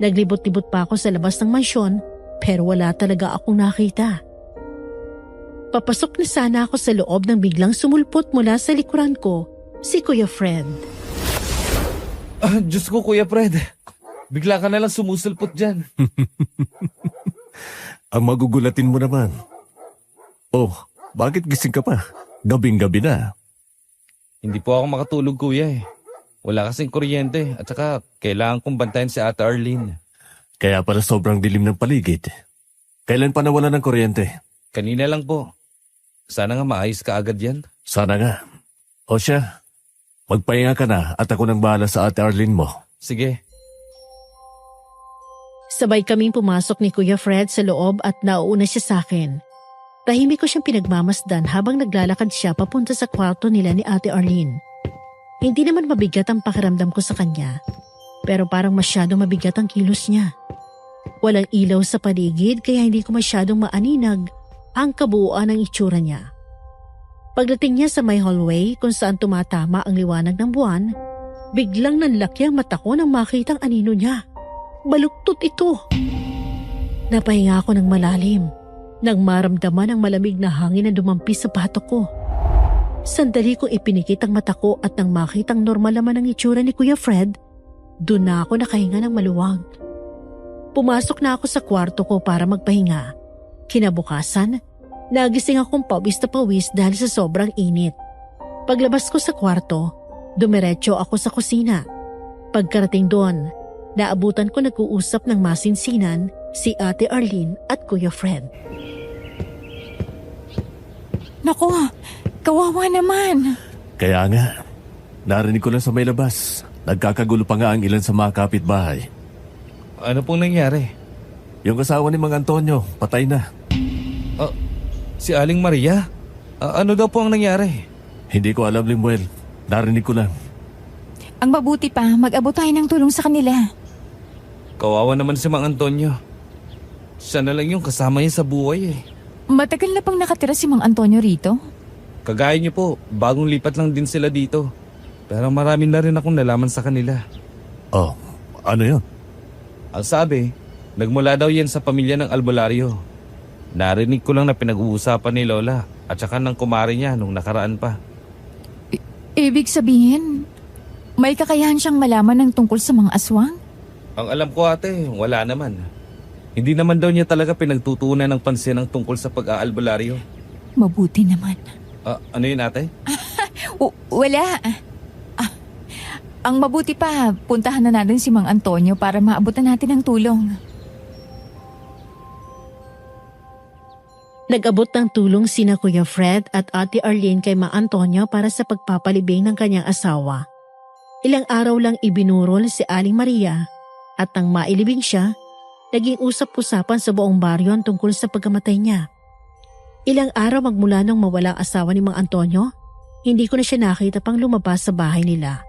Naglibot-libot pa ako sa labas ng mansyon pero wala talaga akong nakita. Papasok na sana ako sa loob nang biglang sumulpot mula sa likuran ko si Kuya Fred. Diyos ko Kuya Fred, bigla ka na lang sumusulpot dyan. Ang magugulatin mo naman. Oh, bakit gising ka pa? Gabing-gabi na. Hindi po ako makatulog kuya eh. Wala kasing kuryente at saka kailangan kong bantayan si Ate Arlene. Kaya pala sobrang dilim ng paligid. Kailan pa nawala ng kuryente? Kanina lang po. Sana nga maayos ka agad yan. Sana nga. O siya, magpahinga ka na at ako nang bahala sa Ate Arlene mo. Sige. Sabay kaming pumasok ni Kuya Fred sa loob at nauuna siya sa akin. Tahimik ko siyang pinagmamasdan habang naglalakad siya papunta sa kwarto nila ni Ate Arlene. Hindi naman mabigat ang pakiramdam ko sa kanya, pero parang masyadong mabigat ang kilos niya. Walang ilaw sa paligid kaya hindi ko masyadong maaninag ang kabuuan ng itsura niya. Pagdating niya sa may hallway kung saan tumatama ang liwanag ng buwan, Biglang nanlaki ang mata ko nang makitang anino niya. Baluktot ito. Napahinga ako ng malalim nang maramdaman ang malamig na hangin na dumampi sa batok ko. Sandali kong ipinikit ang mata ko at nang makitang normal naman ang itsura ni Kuya Fred, doon na ako nakahinga ng maluwag. Pumasok na ako sa kwarto ko para magpahinga. Kinabukasan, nagising akong pawis na pawis dahil sa sobrang init. Paglabas ko sa kwarto, dumiretso ako sa kusina. Pagkarating doon, naabutan ko nag-uusap ng masinsinan si Ate Arlene at Kuya Fred. Naku, kawawa naman. Kaya nga, narinig ko lang sa may labas. Nagkakagulo pa nga ang ilan sa mga kapitbahay. Ano pong nangyari? Yung asawa ni Mang Antonio, patay na. Si Aling Maria? Ano daw po ang nangyari? Hindi ko alam, Limuel. Narinig ko lang. Ang mabuti pa, mag-abot tayo ng tulong sa kanila. Kawawa naman si Mang Antonio. Siya na lang yung kasama niya sa buhay eh. Matagal na pang nakatira si Mang Antonio rito. Kagaya niyo po, bagong lipat lang din sila dito. Pero marami na rin akong nalaman sa kanila. Oh, ano yun? Ang sabi, nagmula daw yan sa pamilya ng albularyo. Narinig ko lang na pinag-uusapan ni Lola at saka ng kumare niya nung nakaraan pa. Ibig sabihin, may kakayahan siyang malaman ng tungkol sa mga aswang? Ang alam ko ate, wala naman. Hindi naman daw niya talaga pinagtutuunan ng pansin ang tungkol sa pag-aalbularyo. Mabuti naman. Ano yun ate? Wala. Ang mabuti pa, puntahan na natin si Mang Antonio para maabutan natin ng tulong. Nag-abot ng tulong sina Kuya Fred at Ate Arlene kay Mang Antonio para sa pagpapalibing ng kanyang asawa. Ilang araw lang ibinurol si Aling Maria at nang mailibing siya, naging usap-usapan sa buong baryo tungkol sa pagkamatay niya. Ilang araw magmula nung mawala ang asawa ni Mang Antonio, hindi ko na siya nakita pang lumabas sa bahay nila.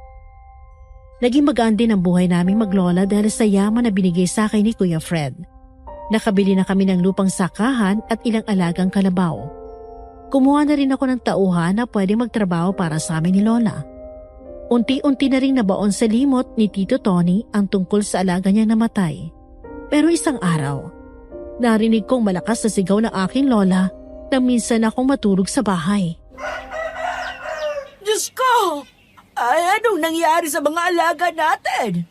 Naging magaan din ang buhay naming maglola dahil sa yaman na binigay sa akin ni Kuya Fred. Nakabili na kami ng lupang sakahan at ilang alagang kalabaw. Kumuha na rin ako ng tauhan na pwede magtrabaho para sa amin ni Lola. Unti-unti na rin nabaon sa limot ni Tito Tony ang tungkol sa alaga niyang namatay. Pero isang araw, narinig kong malakas na sigaw ng aking lola na minsan akong matulog sa bahay. Diyos ko! Ay, anong nangyari sa mga alaga natin?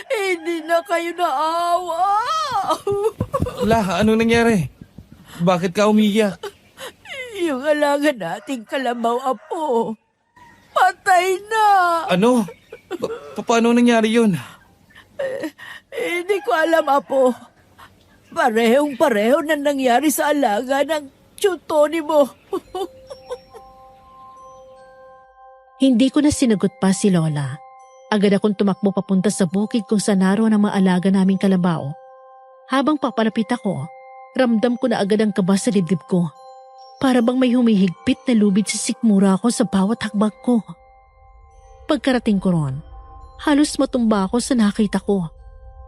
Hindi na kayo naawa. La, anong nangyari? Bakit ka umiyak? Yung alaga nating kalabaw, apo. Patay na. Ano? Paano nangyari yun? Hindi ko alam, apo. Parehong-pareho na nangyari sa alaga ng tiyutoni mo. Hindi ko na sinagot pa si Lola. Agad akong tumakbo papunta sa bukid kung saan naroon ang mga alaga naming kalabaw. Habang papalapit ako, ramdam ko na agad ang kaba sa dibdib ko. Para bang may humihigpit na lubid sa sikmura ko sa bawat hakbang ko. Pagkarating ko ron, halos matumba ako sa nakita ko.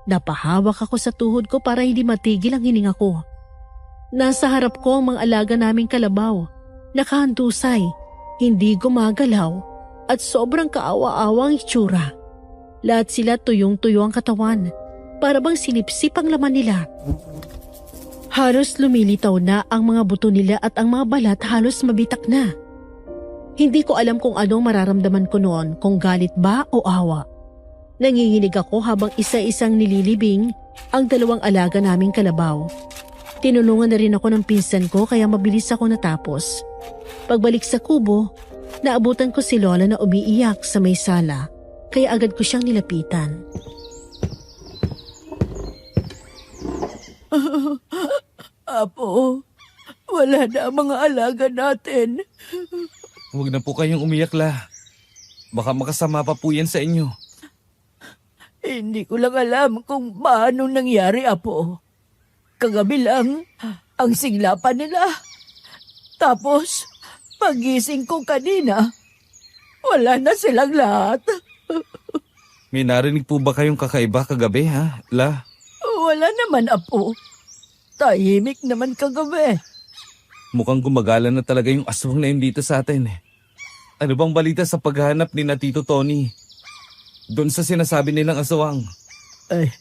Napahawak ako sa tuhod ko para hindi matigil ang hininga ko. Nasa harap ko ang mga alaga naming kalabaw. Nakahandusay, hindi gumagalaw at sobrang kaawa-awa ang itsura. Lahat sila tuyong-tuyo ang katawan, para bang sinipsip ang laman nila. Halos lumilitaw na ang mga buto nila at ang mga balat halos mabitak na. Hindi ko alam kung anong mararamdaman ko noon, kung galit ba o awa. Nanginginig ako habang isa-isang nililibing ang dalawang alaga naming kalabaw. Tinulungan na rin ako ng pinsan ko kaya mabilis ako natapos. Pagbalik sa kubo, naabutan ko si Lola na umiiyak sa may sala, kaya agad ko siyang nilapitan. Apo, wala na ang mga alaga natin. Huwag na po kayong umiyak, La. Baka makasama pa po yan sa inyo. Hindi ko lang alam kung paano nangyari, apo. Kagabi lang, ang siglapan nila. Tapos, pagising ko kanina, wala na silang lahat. May narinig po ba kayong kakaiba kagabi, ha, La? Wala naman, apo. Tahimik naman kagabi. Mukhang gumagala na talaga yung aswang na yun dito sa atin. Ano bang balita sa paghahanap ni na Tito Tony? Doon sa sinasabi nilang aswang. Ay,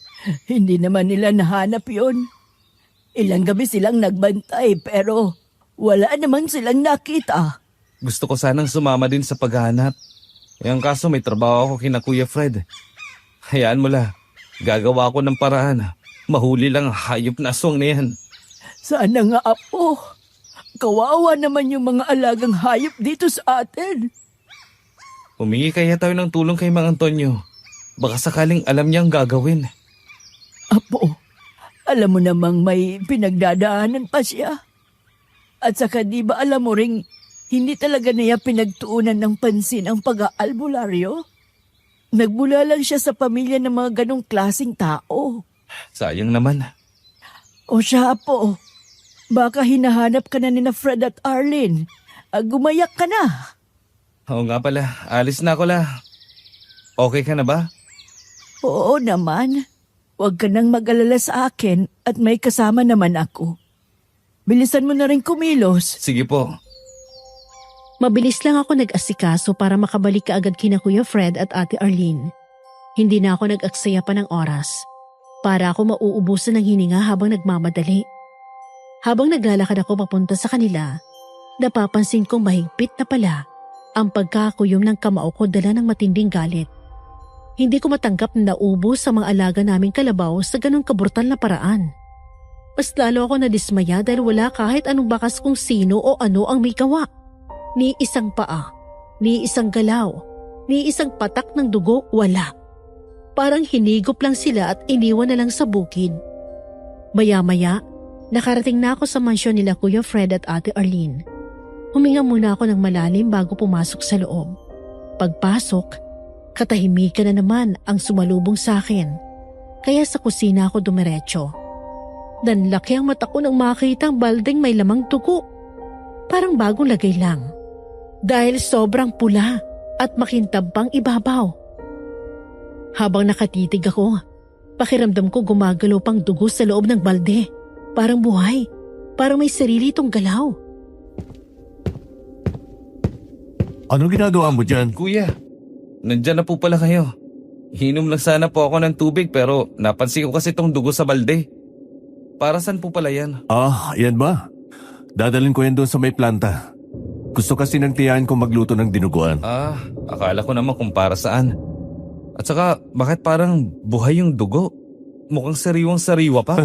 hindi naman nila nahanap yon. Ilang gabi silang nagbantay pero wala naman silang nakita. Gusto ko sanang sumama din sa paghahanap. Ang kaso may trabaho ako kina Kuya Fred. Hayaan mo la. Gagawa ako ng paraan. Mahuli lang ang hayop na aswang na yan. Sana nga, Apo. Kawawa naman yung mga alagang hayop dito sa atin. Humingi kaya tayo ng tulong kay Mang Antonio. Baka sakaling alam niya ang gagawin. Apo, alam mo namang may pinagdadaanan pa siya. At saka di ba alam mo ring hindi talaga niya pinagtuunan ng pansin ang pag-aalbularyo? Nagmula lang siya sa pamilya ng mga ganong klaseng tao. Sayang naman. O siya, Apo, baka hinahanap ka na ni na Fred at Arlene. Gumayak ka na. Oo nga pala, alis na ako la. Okay ka na ba? Oo naman. Huwag ka nang mag-alala sa akin at may kasama naman ako. Bilisan mo na rin kumilos. Sige po. Mabilis lang ako nag-asikaso para makabalik kaagad kina Kuya Fred at Ate Arlene. Hindi na ako nag-aksaya pa ng oras. Para ako mauubusan ng hininga habang nagmamadali. Habang naglalakad ako papunta sa kanila, napapansin kong mahigpit na pala ang pagkakuyom ng kamao ko dala ng matinding galit. Hindi ko matanggap na naubos sa mga alaga naming kalabaw sa ganong kabrutal na paraan. Mas lalo ako nadismaya dahil wala kahit anong bakas kung sino o ano ang may gawa. Ni isang paa, ni isang galaw, ni isang patak ng dugo, wala. Parang hinigop lang sila at iniwan na lang sa bukid. Maya-maya, nakarating na ako sa mansyon nila Kuya Fred at Ate Arlene. Huminga muna ako ng malalim bago pumasok sa loob. Pagpasok, katahimikan na naman ang sumalubong sa akin. Kaya sa kusina ako dumiretso. Nanlaki ang mata ko nang makita ang baldeng may lamang dugo. Parang bagong lagay lang. Dahil sobrang pula at makintab pang ibabaw. Habang nakatitig ako, pakiramdam ko gumagalaw pang dugo sa loob ng balde. Parang buhay. Parang may sarili itong galaw. Anong ginagawa mo dyan? Kuya, nandyan na po pala kayo. Hinom lang sana po ako ng tubig pero napansin ko kasi itong dugo sa balde. Para saan po pala yan? Yan ba? Dadalhin ko yan doon sa may planta. Gusto kasi ng tiyahin ko magluto ng dinuguan. Akala ko naman kung para saan. At saka, bakit parang buhay yung dugo? Mukhang sariwang-sariwa pa.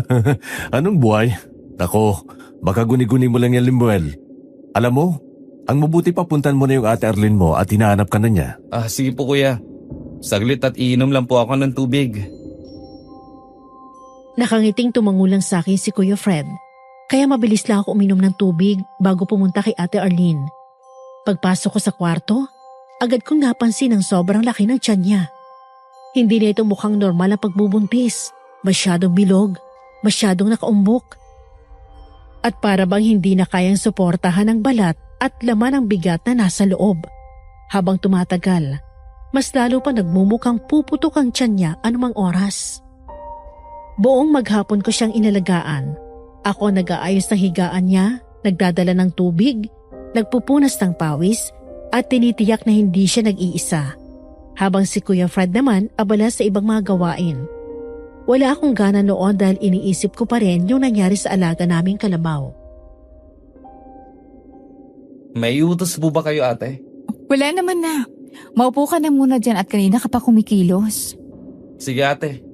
Anong buhay? Nako, baka guni-guni mo lang yan, Limuel. Alam mo, ang mabuti papuntan mo na yung Ate Arlene mo at hinahanap ka na niya. Sige po kuya. Saglit at iinom lang po ako ng tubig. Nakangiting tumangulang sa akin si Kuya Fred. Kaya mabilis lang ako uminom ng tubig bago pumunta kay Ate Arlene. Pagpasok ko sa kwarto, agad kong napansin ang sobrang laki ng tiyan niya. Hindi na ito mukhang normal ang pagbubuntis. Masyadong bilog, masyadong nakaumbok. At para bang hindi na kayang suportahan ang balat at laman ang bigat na nasa loob. Habang tumatagal, mas lalo pa nagmumukhang puputok ang tiyan niya anumang oras. Buong maghapon ko siyang inalagaan. Ako nag-aayos ng higaan niya, nagdadala ng tubig, nagpupunas ng pawis, at tinitiyak na hindi siya nag-iisa. Habang si Kuya Fred naman abala sa ibang mga gawain. Wala akong gana noon dahil iniisip ko pa rin yung nangyari sa alaga naming kalabaw. May utos po ba kayo ate? Wala naman na. Maupo ka na muna dyan at kanina ka pa kumikilos. Sige ate.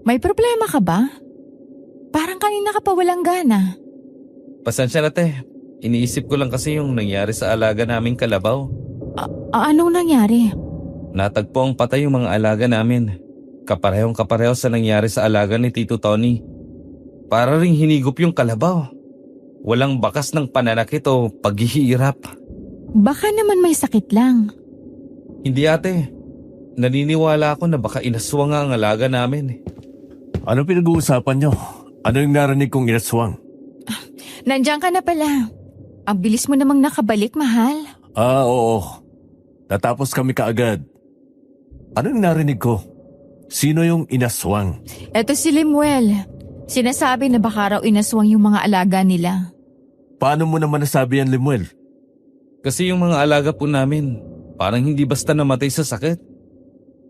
May problema ka ba? Parang kanina ka pa walang gana. Pasensya na te. Iniisip ko lang kasi yung nangyari sa alaga naming kalabaw. Anong nangyari? Natagpo ang patay yung mga alaga namin. Kaparehong kapareho sa nangyari sa alaga ni Tito Tony. Para ring hinigop yung kalabaw. Walang bakas ng pananakit o paghihirap. Baka naman may sakit lang. Hindi ate. Naniniwala ako na baka inaswang nga ang alaga namin. Ano pinag-uusapan nyo? Ano yung narinig kong inaswang? Nandiyan ka na pala. Ang bilis mo namang nakabalik, mahal. Oo. Natapos kami kaagad. Ano yung narinig ko? Sino yung inaswang? Eto si Limuel. Sinasabi na baka raw inaswang yung mga alaga nila. Paano mo naman nasabi yan, Limuel? Kasi yung mga alaga po namin, Parang hindi basta namatay sa sakit.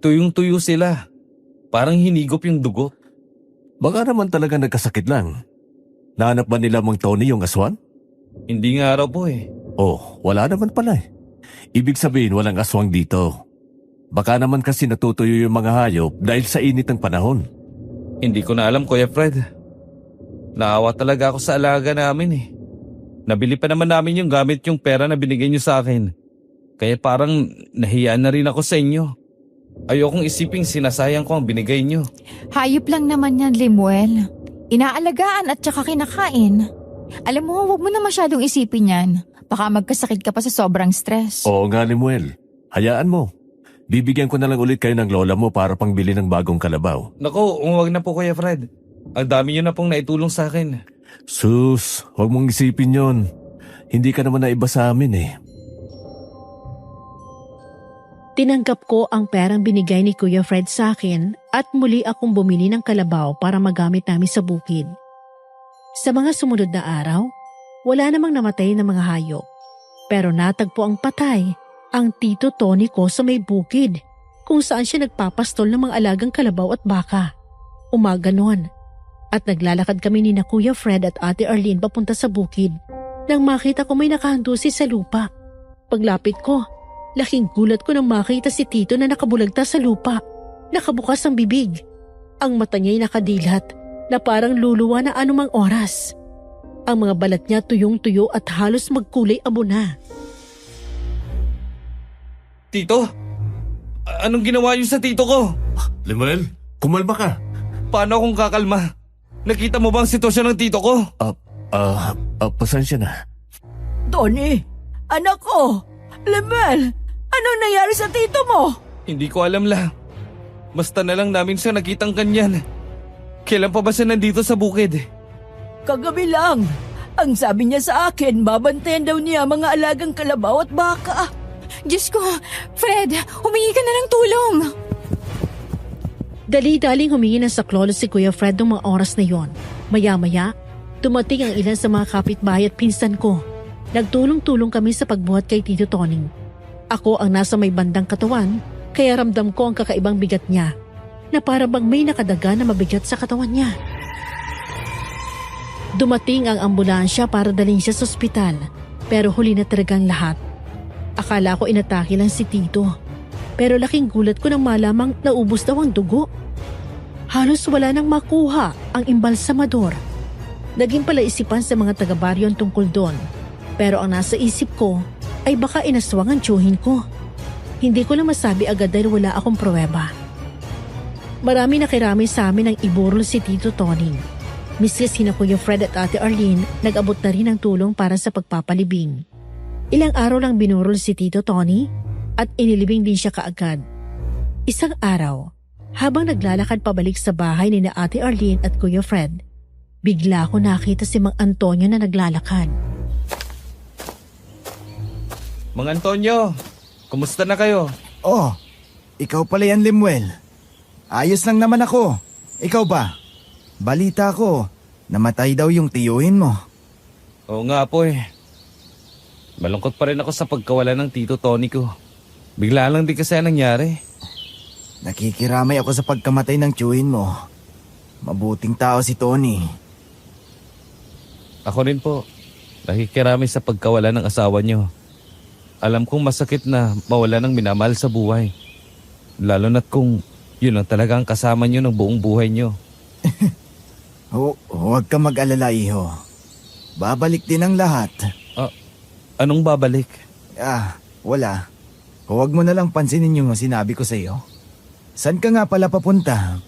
Tuyong-tuyo sila. Parang hinigop yung dugo. Baka naman talaga nagkasakit lang. Nahanap ba nila Mang Tony yung aswang? Hindi nga raw po eh. Oh, wala naman pala eh. Ibig sabihin walang aswang dito. Baka naman kasi natutuyo yung mga hayop dahil sa init ng panahon. Hindi ko na alam, Kuya Fred. Naawa talaga ako sa alaga namin eh. Nabili pa naman namin yung gamit yung pera na binigay niyo sa akin. Kaya parang nahiyaan na rin ako sa inyo. Ayokong isiping sinasayang ko ang binigay niyo. Hayop lang naman yan, Limuel. Inaalagaan at saka kinakain. Alam mo, huwag mo na masyadong isipin yan. Baka magkasakit ka pa sa sobrang stress. Oo nga, Limuel. Hayaan mo. Bibigyan ko na lang ulit kayo ng lola mo para pangbili ng bagong kalabaw. Naku, umuwag na po, Kuya Fred. Ang dami niyo na pong naitulong sa akin. Sus, huwag mong isipin yon. Hindi ka naman naiba sa amin eh. Tinanggap ko ang perang binigay ni Kuya Fred sa akin at muli akong bumili ng kalabaw para magamit namin sa bukid. Sa mga sumunod na araw, wala namang namatay na mga hayop. Pero natagpo ang patay ang Tito Tony ko sa may bukid kung saan siya nagpapastol ng mga alagang kalabaw at baka. Umaga noon at naglalakad kami ni na Kuya Fred at Ate Arlene papunta sa bukid nang makita ko may nakahandusi sa lupa. Paglapit ko, laking gulat ko nang makita si Tito na nakabulagta sa lupa. Nakabukas ang bibig. Ang mata niya'y nakadilat na parang luluwa na anumang oras. Ang mga balat niya tuyong-tuyo at halos magkulay abo na. Tito? Anong ginawa niyo sa tito ko? Limuel, kumalma ka. Paano akong kakalma? Nakita mo ba ang sitwasyon ng tito ko? Pasensya na. Tony, anak ko, Lemel, anong nangyari sa tito mo? Hindi ko alam la. Basta na lang namin siya nakitang kanyan. Kailan pa ba siya nandito sa bukid? Kagabi lang. Ang sabi niya sa akin, babantayan daw niya mga alagang kalabaw at baka. Diyos ko, Fred, humingi ka na ng tulong. Dali-daling humingi ng saklolo si Kuya Fred ng mga oras na yon. Maya-maya, dumating ang ilan sa mga kapitbahay at pinsan ko. Nagtulong-tulong kami sa pagbuhat kay Tito Toning. Ako ang nasa may bandang katawan, kaya ramdam ko ang kakaibang bigat niya, na para bang may nakadaga na mabigat sa katawan niya. Dumating ang ambulansya para dalhin siya sa ospital, pero huli na talagang lahat. Akala ko inatake lang si Tito, pero laking gulat ko nang malamang naubos daw ang dugo. Halos wala nang makuha ang imbalsamador. Naging palaisipan sa mga taga-baryo ang tungkol doon, pero ang nasa isip ko ay baka inaswang ang tiyuhin ko. Hindi ko lang masabi agad dahil wala akong pruweba. Marami nakirami sa amin ang iburol si Tito Toning. Miski sina Kuya Fred at Ate Arlene, nag-abot na rin ng tulong para sa pagpapalibing. Ilang araw lang binurol si Tito Tony at inilibing din siya kaagad. Isang araw, habang naglalakad pabalik sa bahay ni na Ate Arlene at Kuya Fred, bigla ko nakita si Mang Antonio na naglalakad. Mang Antonio, kumusta na kayo? Oh, ikaw pala yan, Limuel. Ayos lang naman ako. Ikaw ba? Balita ko, namatay daw yung tiyuhin mo. Oo nga po eh. Malungkot pa rin ako sa pagkawala ng Tito Tony ko. Bigla lang din kasi nangyari. Nakikiramay ako sa pagkamatay ng tiyuhin mo. Mabuting tao si Tony. Ako rin po. Nakikirami sa pagkawala ng asawa niyo. Alam kong masakit na mawala ng minamahal sa buhay. Lalo na't kung yun ang talagang kasama niyo ng buong buhay niyo. Huwag ka mag-alala, iho. Babalik din ang lahat. Anong babalik? Wala. Huwag mo na lang pansinin yung sinabi ko sa iyo. Saan ka nga pala papunta?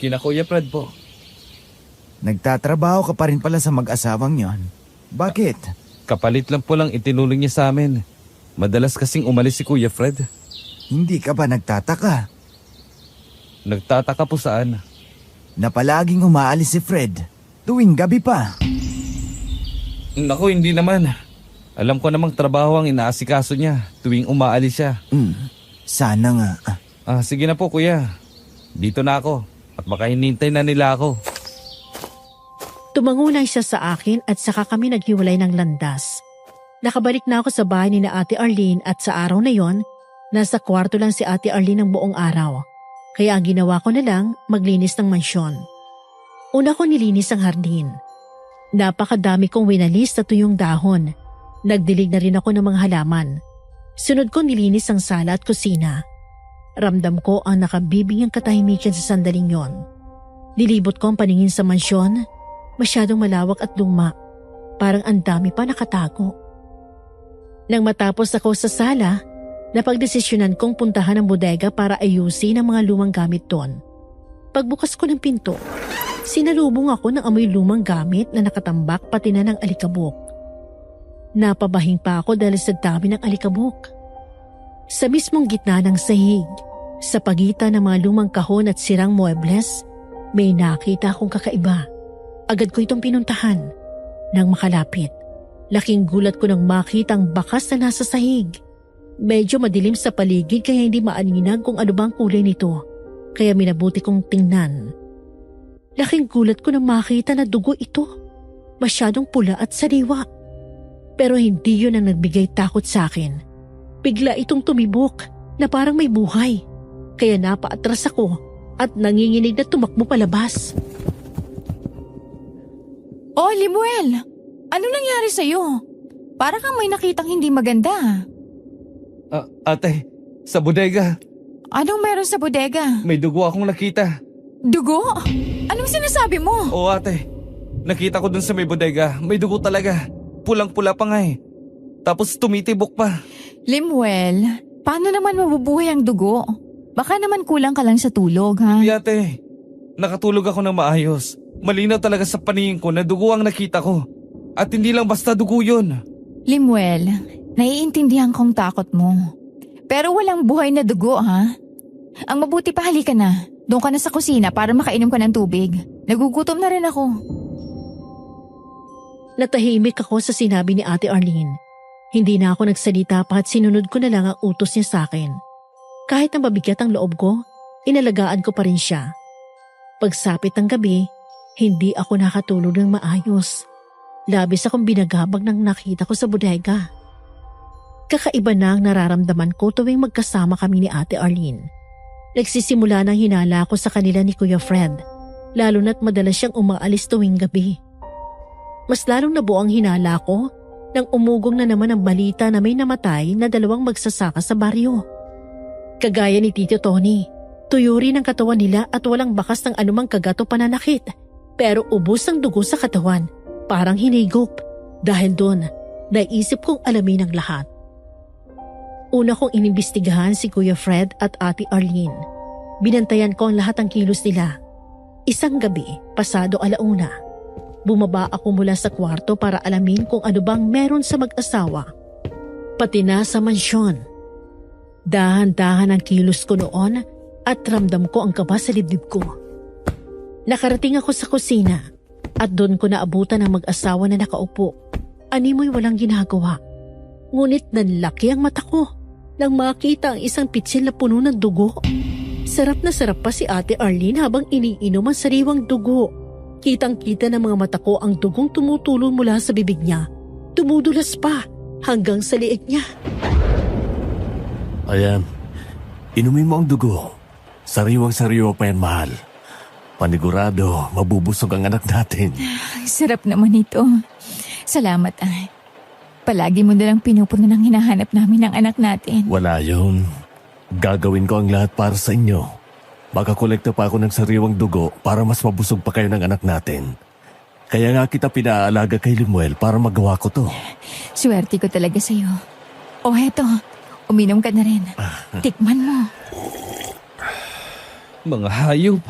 Kina Kuya Fred po. Nagtatrabaho ka pa rin pala sa mag-asawang yon. Bakit? Kapalit lang po lang itinulong niya sa amin. Madalas kasing umalis si Kuya Fred. Hindi ka ba nagtataka? Nagtataka po saan? Na palaging umaalis si Fred tuwing gabi pa. Naku, hindi naman. Alam ko namang trabaho ang inaasikaso niya tuwing umaalis siya. Sana nga. Sige na po kuya. Dito na ako at baka hinintay na nila ako. Tumangunay siya sa akin at saka kami naghiwalay ng landas. Nakabalik na ako sa bahay ni na Ate Arlene at sa araw na yon, nasa kwarto lang si Ate Arlene ng buong araw. Kaya ang ginawa ko na lang, maglinis ng mansyon. Una ko nilinis ang hardin. Napakadami kong winalis na tuyong dahon. Nagdilig na rin ako ng mga halaman. Sunod ko nilinis ang sala at kusina. Ramdam ko ang nakabibigyang katahimikan sa sandaling yon. Nilibot ko ang paningin sa mansyon. Masyadong malawak at luma. Parang ang dami pa nakatago. Nang matapos ako sa sala, napagdesisyonan kong puntahan ang bodega para ayusin ang mga lumang gamit doon. Pagbukas ko ng pinto, sinalubong ako ng amoy lumang gamit na nakatambak pati na ng alikabok. Napabahing pa ako dahil sa dami ng alikabok. Sa mismong gitna ng sahig, sa pagitan ng mga lumang kahon at sirang muebles, may nakita akong kakaiba. Agad ko itong pinuntahan. Nang makalapit, laking gulat ko nang makita ang bakas na nasa sahig. Medyo madilim sa paligid kaya hindi maaninag kung ano bang kulay nito. Kaya minabuti kong tingnan. Laking gulat ko nang makita na dugo ito. Masyadong pula at sariwa. Pero hindi yun ang nagbigay takot sa akin. Bigla itong tumibok na parang may buhay. Kaya napaatras ako at nanginginig na tumakbo palabas. Oh, Limuel! Ano nangyari sa'yo? Para kang may nakitang hindi maganda. Ate, sa bodega, Anong meron sa bodega? may dugo akong nakita. Dugo? Anong sinasabi mo? Oo ate, nakita ko dun sa may bodega, may dugo talaga. Pulang-pula pa nga eh. Tapos tumitibok pa. Limuel, paano naman mabubuhay ang dugo? Baka naman kulang ka lang sa tulog, ha? Hindi ate, nakatulog ako ng maayos. Malinaw talaga sa paningin ko na dugo ang nakita ko. At hindi lang basta dugo yun. Limuel, naiintindihan kong takot mo. Pero walang buhay na dugo, ha? Ang mabuti pa, halika na. Doon ka na sa kusina para makainom ka ng tubig. Nagugutom na rin ako. Natahimik ako sa sinabi ni Ate Arlene. Hindi na ako nagsalita pa at sinunod ko na lang ang utos niya sa akin. Kahit na mabigat ang loob ko, inalagaan ko pa rin siya. Pagsapit ng gabi, hindi ako nakatulog ng maayos. Labis akong binagabag nang nakita ko sa bodega. Kakaiba na ang nararamdaman ko tuwing magkasama kami ni Ate Arlene. Nagsisimula ng hinala ko sa kanila ni Kuya Fred, lalo na't madalas siyang umaalis tuwing gabi. Mas lalong nabuo ang hinala ko nang umugong na naman ang balita na may namatay na 2 magsasaka sa baryo. Kagaya ni Tito Tony, tuyo rin ang katawan nila at walang bakas ng anumang kagat o pananakit. Pero ubos ang dugo sa katawan, parang hinigop. Dahil doon, naisip kong alamin ang lahat. Una kong inimbestigahan si Kuya Fred at Ate Arlene. Binantayan ko ang lahat ng kilos nila. Isang gabi, pasado 1:00, bumaba ako mula sa kwarto para alamin kung ano bang meron sa mag-asawa. Pati na sa mansyon. Dahan-dahan ang kilos ko noon at ramdam ko ang kaba sa dibdib ko. Nakarating ako sa kusina at doon ko naabutan ang mag-asawa na nakaupo. Animoy walang ginagawa. Ngunit nanlaki ang mata ko nang makita ang isang pitsil na puno ng dugo. Sarap na sarap pa si Ate Arlene habang iniinom ang sariwang dugo. Kitang-kita ng mga mata ko ang dugong tumutulo mula sa bibig niya. Tumudulas pa hanggang sa liig niya. Ayan, inumin mo ang dugo. Sariwang-sariwa pa yan, mahal. Panigurado, mabubusog ang anak natin. Sarap naman ito. Salamat, ay. Palagi mo nalang pinupuno ng hinahanap namin ng anak natin. Wala yun. Gagawin ko ang lahat para sa inyo. Makakolekta pa ako ng sariwang dugo para mas mabusog pa kayo ng anak natin. Kaya nga kita pinaalaga kay Limuel para magawa ko to. Swerte ko talaga sa'yo. O heto, uminom ka na rin. Tikman mo. Mga hayop.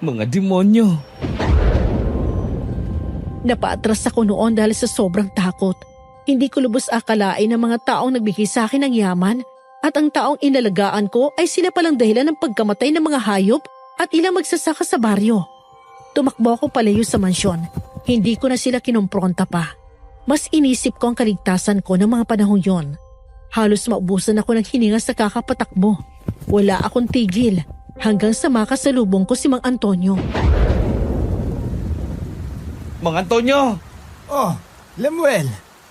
Mga demonyo. Napaatras ako noon dahil sa sobrang takot. Hindi ko lubos akalain ng mga taong nagbigay sa akin ng yaman at ang taong inalagaan ko ay sila palang dahilan ng pagkamatay ng mga hayop at ilang magsasaka sa baryo. Tumakbo ako palayo sa mansyon. Hindi ko na sila kinompronta pa. Mas inisip ko ang kaligtasan ko ng mga panahong yon. Halos maubusan ako ng hininga sa kakapatakbo. Wala akong tigil hanggang sa makasalubong ko si Mang Antonio. Mang Antonio! Oh, Lemuel,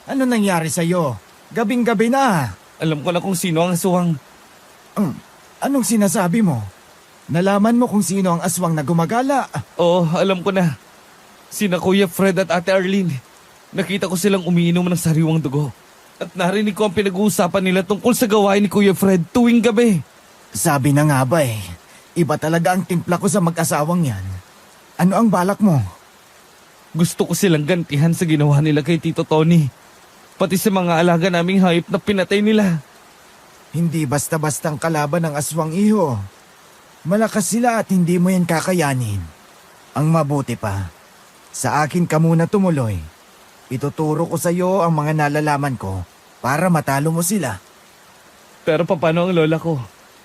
Ano nangyari sa'yo? Gabing-gabi na. Alam ko na kung sino ang aswang. Anong sinasabi mo? Nalaman mo kung sino ang aswang na gumagala. Oo, alam ko na. Sina Kuya Fred at Ate Arlene. Nakita ko silang umiinom ng sariwang dugo. At narinig ko ang pinag-uusapan nila tungkol sa gawain ni Kuya Fred tuwing gabi. Sabi na nga ba eh, iba talaga ang timpla ko sa mag-asawang yan. Ano ang balak mo? Gusto ko silang gantihan sa ginawa nila kay Tito Tony. Pati sa mga alaga naming hayop na pinatay nila. Hindi basta-bastang kalaban ng aswang, iho. Malakas sila at hindi mo yan kakayanin. Ang mabuti pa, sa akin ka muna tumuloy. Ituturo ko sa iyo ang mga nalalaman ko para matalo mo sila. Pero paano ang lola ko?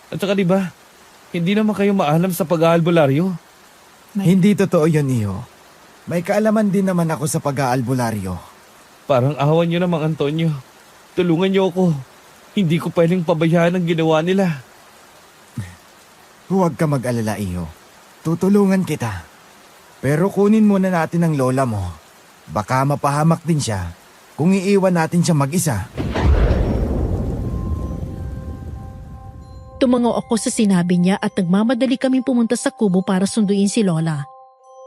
At saka diba, hindi naman kayo maalam sa pag-aalbularyo. Hindi totoo yun, iho. May kaalaman din naman ako sa pag-aalbularyo. Parang awan nyo naman, Antonio. Tulungan nyo ako. Hindi ko pwedeng pabayaan ang ginawa nila. Huwag ka mag-alala, iho. Tutulungan kita. Pero kunin muna natin ang lola mo. Baka mapahamak din siya kung iiwan natin siya mag-isa. Tumango ako sa sinabi niya at nagmamadali kaming pumunta sa kubo para sunduin si Lola.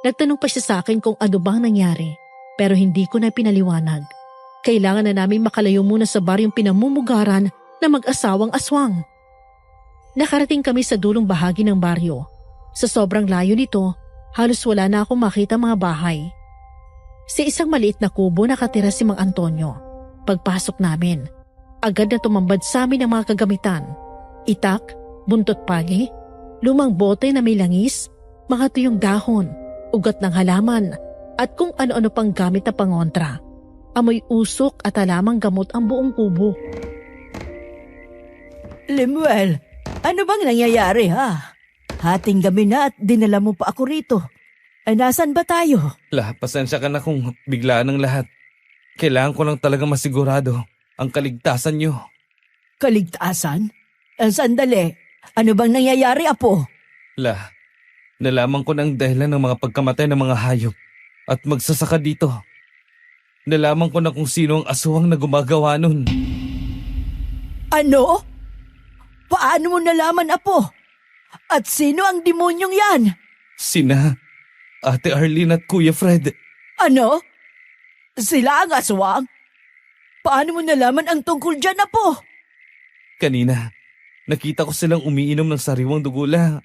Nagtanong pa siya sa akin kung ano bang nangyari, pero hindi ko na pinaliwanag. Kailangan na namin makalayo muna sa baryong pinamumugaran na mag-asawang aswang. Nakarating kami sa dulong bahagi ng baryo. Sa sobrang layo nito, halos wala na akong makita mga bahay. Sa isang maliit na kubo nakatira si Mang Antonio. Pagpasok namin, agad na tumambad sa amin ang mga kagamitan. Itak, buntot pagi, lumang bote na may langis, mga tuyong dahon, ugat ng halaman, at kung ano-ano pang gamit na pangontra. Amoy usok at halamang gamot ang buong kubo. Lemuel, ano bang nangyayari ha? Hating gabi na at dinala mo pa ako rito. Ay nasan ba tayo? Pasensya ka na kung biglaan ng lahat. Kailangan ko lang talaga masigurado ang kaligtasan nyo. Kaligtasan? Sandali, ano bang nangyayari, Apo? Nalaman ko na ang dahilan ng mga pagkamatay ng mga hayop at magsasaka dito. Nalaman ko na kung sino ang aswang na gumagawa nun. Ano? Paano mo nalaman, Apo? At sino ang demonyong yan? Sina Ate Arlene at Kuya Fred. Ano? Sila ang aswang? Paano mo nalaman ang tungkol dyan, Apo? Kanina, nakita ko silang umiinom ng sariwang dugo lang.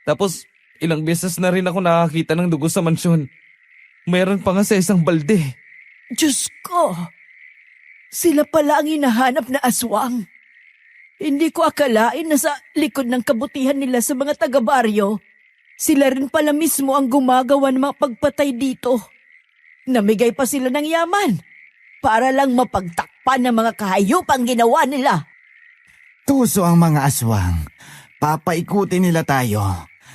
Tapos, ilang beses na rin ako nakakita ng dugo sa mansyon. Mayroon pa nga sa isang balde. Diyos ko! Sila pala ang hinahanap na aswang. Hindi ko akalain na sa likod ng kabutihan nila sa mga taga-baryo, sila rin pala mismo ang gumagawa ng mga pagpatay dito. Namigay pa sila ng yaman para lang mapagtakpan ng mga kahayop ang ginawa nila. Tuso ang mga aswang. Papaikutin nila tayo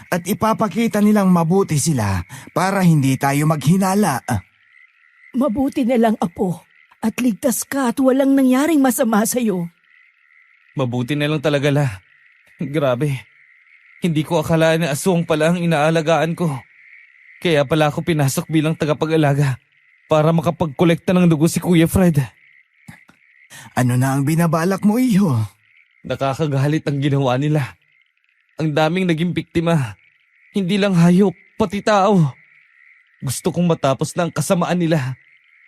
at ipapakita nilang mabuti sila para hindi tayo maghinala. Mabuti na lang, Apo, at ligtas ka at walang nangyaring masama sa'yo. Mabuti na lang talaga Grabe. Hindi ko akalain na aswang pala ang inaalagaan ko. Kaya pala ako pinasok bilang tagapag-alaga para makapagkolekta ng dugo si Kuya Fred. Ano na ang binabalak mo, iho? Nakakagalit ang ginawa nila. Ang daming naging biktima. Hindi lang hayop, pati tao. Gusto kong matapos na ang kasamaan nila.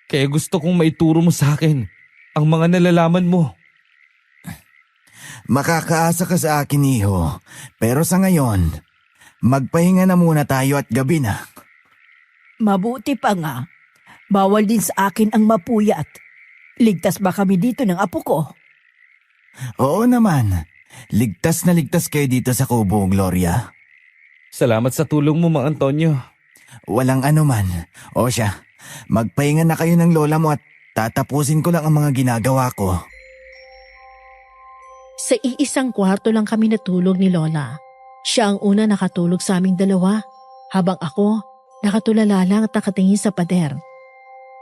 Kaya gusto kong maituro mo sa akin ang mga nalalaman mo. Makakaasa ka sa akin, iho. Pero sa ngayon, magpahinga na muna tayo at gabi na. Mabuti pa nga. Bawal din sa akin ang mapuyat. Ligtas ba kami dito ng apo ko? Oo naman. Ligtas na ligtas kayo dito sa kubo, Gloria. Salamat sa tulong mo, Mang Antonio. Walang anuman. O siya, magpahinga na kayo ng lola mo at tatapusin ko lang ang mga ginagawa ko. Sa iisang kwarto lang kami natulog ni Lola. Siya ang una nakatulog sa aming dalawa, habang ako nakatulala lang at nakatingin sa pader.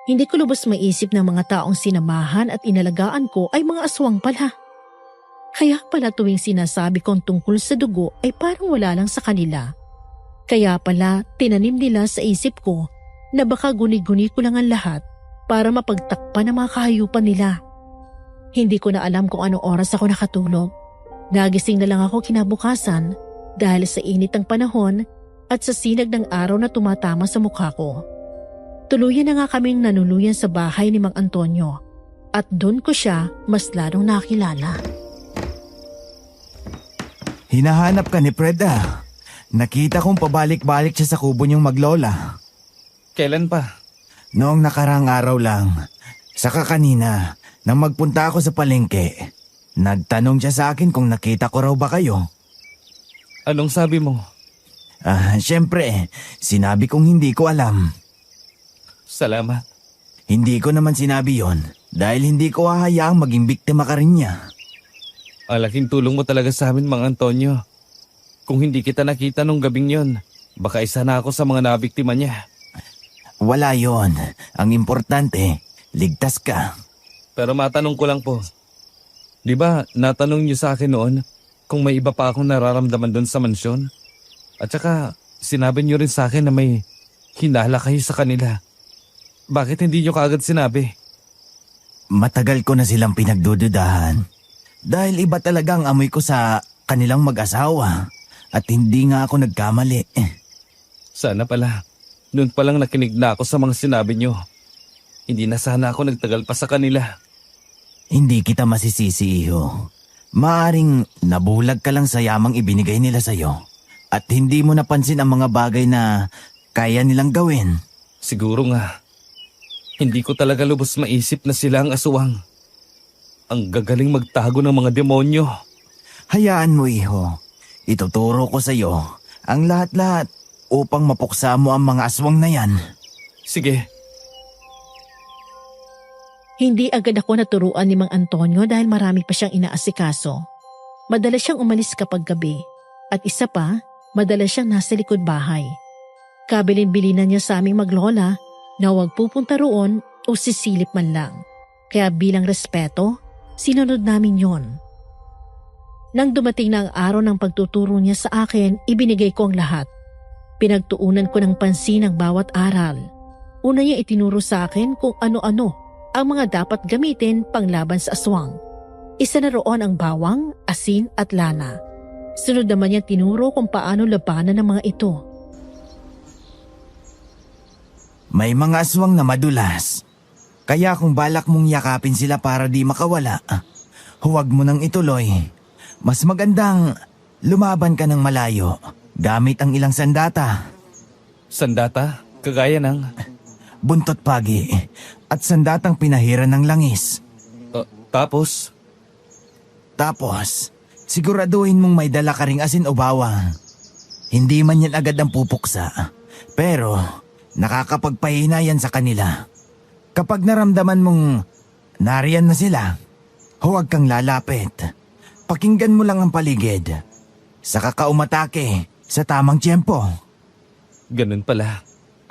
Hindi ko lubos maisip na mga taong sinamahan at inalagaan ko ay mga aswang pala. Kaya pala tuwing sinasabi kong tungkol sa dugo ay parang wala lang sa kanila. Kaya pala tinanim nila sa isip ko na baka guni-guni ko lang ang lahat para mapagtakpan ang mga kahayupan nila. Hindi ko na alam kung anong oras ako nakatulog. Nagising na lang ako kinabukasan dahil sa init ng panahon at sa sinag ng araw na tumatama sa mukha ko. Tuluyan na nga kaming nanuluyan sa bahay ni Mang Antonio at doon ko siya mas lalong nakilala. Hinahanap ka ni Fred ah. Nakita kong pabalik-balik siya sa kubo niyong maglola. Kailan pa? Noong nakarang araw lang. Saka kanina, nang magpunta ako sa palengke, nagtanong siya sa akin kung nakita ko raw ba kayo. Anong sabi mo? Siyempre, sinabi kong hindi ko alam. Salamat. Hindi ko naman sinabi yon dahil hindi ko hahayaang maging biktima ka rin niya. Ang laking tulong mo talaga sa amin, Mang Antonio. Kung hindi kita nakita nung gabing yon, baka isa na ako sa mga nabiktima niya. Wala yon. Ang importante, ligtas ka. Pero matanong ko lang po. Di ba natanong niyo sa akin noon kung may iba pa akong nararamdaman doon sa mansyon? At saka sinabi niyo rin sa akin na may hinala kayo sa kanila. Bakit hindi niyo kaagad sinabi? Matagal ko na silang pinagdududahan. Dahil iba talagang amoy ko sa kanilang mag-asawa. At hindi nga ako nagkamali. Sana pala. Noon pa lang nakinig na ako sa mga sinabi niyo. Hindi na sana ako nagtagal pa sa kanila. Hindi kita masisisi, iho. Maaring nabulag ka lang sa yamang ibinigay nila sa'yo. At hindi mo napansin ang mga bagay na kaya nilang gawin. Siguro nga. Hindi ko talaga lubos maisip na sila ang aswang. Ang gagaling magtago ng mga demonyo. Hayaan mo, iho. Ituturo ko sa'yo ang lahat-lahat upang mapuksa mo ang mga aswang na yan. Sige. Hindi agad ako naturuan ni Mang Antonio dahil marami pa siyang inaasikaso. Madalas siyang umalis kapag gabi. At isa pa, madalas siyang nasa likod bahay. Kabilin-bilinan niya sa aming maglola na huwag pupunta roon o sisilip man lang. Kaya bilang respeto, sinunod namin yon. Nang dumating na ang araw ng pagtuturo niya sa akin, ibinigay ko ang lahat. Pinagtuunan ko ng pansin ang bawat aral. Una niya itinuro sa akin kung ano-ano ang mga dapat gamitin panglaban sa aswang. Isa na roon ang bawang, asin at lana. Sunod naman niya tinuro kung paano labanan ng mga ito. May mga aswang na madulas. Kaya kung balak mong yakapin sila para di makawala, huwag mo nang ituloy. Mas magandang lumaban ka ng malayo gamit ang ilang sandata. Sandata? Kagaya ng... buntot pagi at sandatang pinahiran ng langis. Tapos? Tapos, siguraduhin mong may dala ka ring asin o bawang. Hindi man yan agad ang pupuksa, pero nakakapagpahina yan sa kanila. Kapag naramdaman mong nariyan na sila, huwag kang lalapit. Pakinggan mo lang ang paligid. Saka ka umatake sa tamang tiyempo. Ganun pala.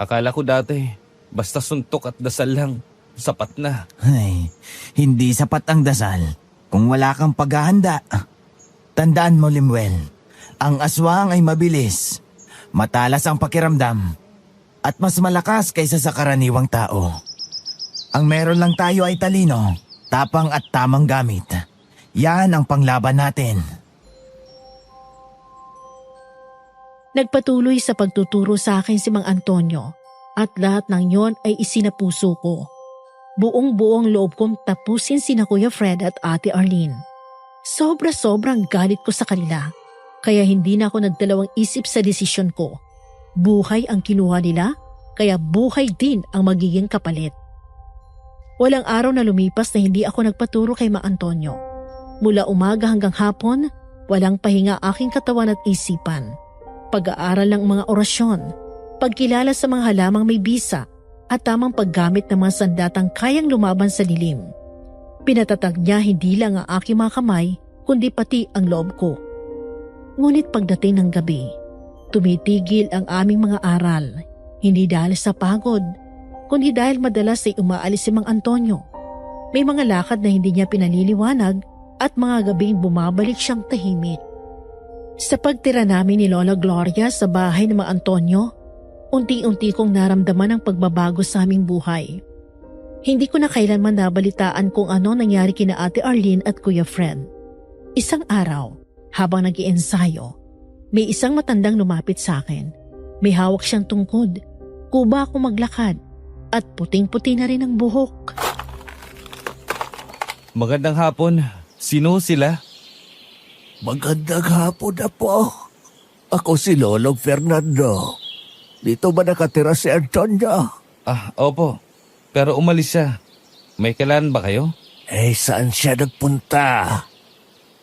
Akala ko dati, basta suntok at dasal lang, sapat na. Ay, hindi sapat ang dasal kung wala kang paghahanda. Tandaan mo, Limuel, ang aswang ay mabilis, matalas ang pakiramdam, at mas malakas kaysa sa karaniwang tao. Ang meron lang tayo ay talino, tapang at tamang gamit. Yan ang panglaban natin. Nagpatuloy sa pagtuturo sa akin si Mang Antonio at lahat ng yon ay isinapuso ko. Buong-buong loob kong tapusin sina Kuya Fred at Ate Arlene. Sobra-sobrang galit ko sa kanila, kaya hindi na ako nagdalawang isip sa desisyon ko. Buhay ang kinuha nila, kaya buhay din ang magiging kapalit. Walang araw na lumipas na hindi ako nagpaturo kay Mang Antonio. Mula umaga hanggang hapon, walang pahinga aking katawan at isipan. Pag-aaral ng mga orasyon, pagkilala sa mga halamang may bisa, at tamang paggamit ng mga sandatang kayang lumaban sa dilim. Pinatatag niya hindi lang ang aking mga kamay, kundi pati ang loob ko. Ngunit pagdating ng gabi, tumitigil ang aming mga aral, hindi dahil sa pagod, kundi dahil madalas ay umaalis si Mang Antonio. May mga lakad na hindi niya pinaliliwanag at mga gabing bumabalik siyang tahimik. Sa pagtira namin ni Lola Gloria sa bahay ni Mang Antonio, unti-unti kong naramdaman ang pagbabago sa aming buhay. Hindi ko na kailanman nabalitaan kung ano nangyari kina Ate Arlene at Kuya Fred. Isang araw, habang nag-iensayo, may isang matandang lumapit sa akin. May hawak siyang tungkod, kuba ako maglakad, at puting-puti na rin ang buhok. Magandang hapon. Sino sila? Magandang hapon na po. Ako si Lolo Fernando. Dito ba nakatira si Antonio? Opo. Pero umalis siya. May kailangan ba kayo? Saan siya nagpunta?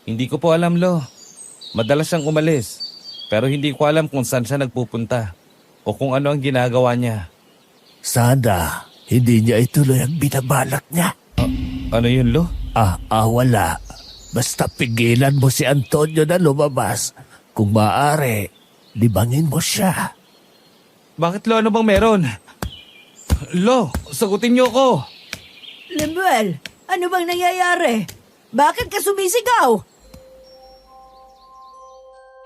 Hindi ko po alam, Lo. Madalas siyang umalis. Pero hindi ko alam kung saan siya nagpupunta o kung ano ang ginagawa niya. Sana hindi niya ituloy ang binabalak niya. Ano yun, Lo? Wala. Basta pigilan mo si Antonio na lumabas. Kung maaari, libangin mo siya. Bakit, Lo? Ano bang meron? Lo, sagutin niyo ako. Lemuel, ano bang nangyayari? Bakit ka sumisigaw?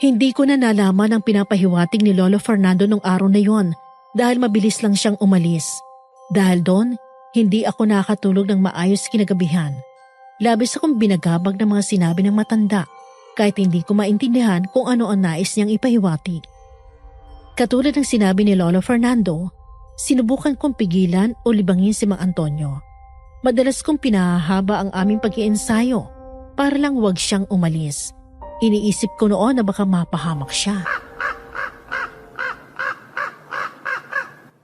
Hindi ko na nalaman ang pinapahiwatig ni Lolo Fernando nung araw na yon dahil mabilis lang siyang umalis. Dahil doon, hindi ako nakatulog ng maayos kinagabihan. Labis akong binagabag ng mga sinabi ng matanda kahit hindi ko maintindihan kung ano ang nais niyang ipahiwatig. Katulad ng sinabi ni Lolo Fernando, sinubukan kong pigilan o libangin si Mang Antonio. Madalas kong pinahahaba ang aming pag-iensayo para lang wag siyang umalis. Iniisip ko noon na baka mapahamak siya.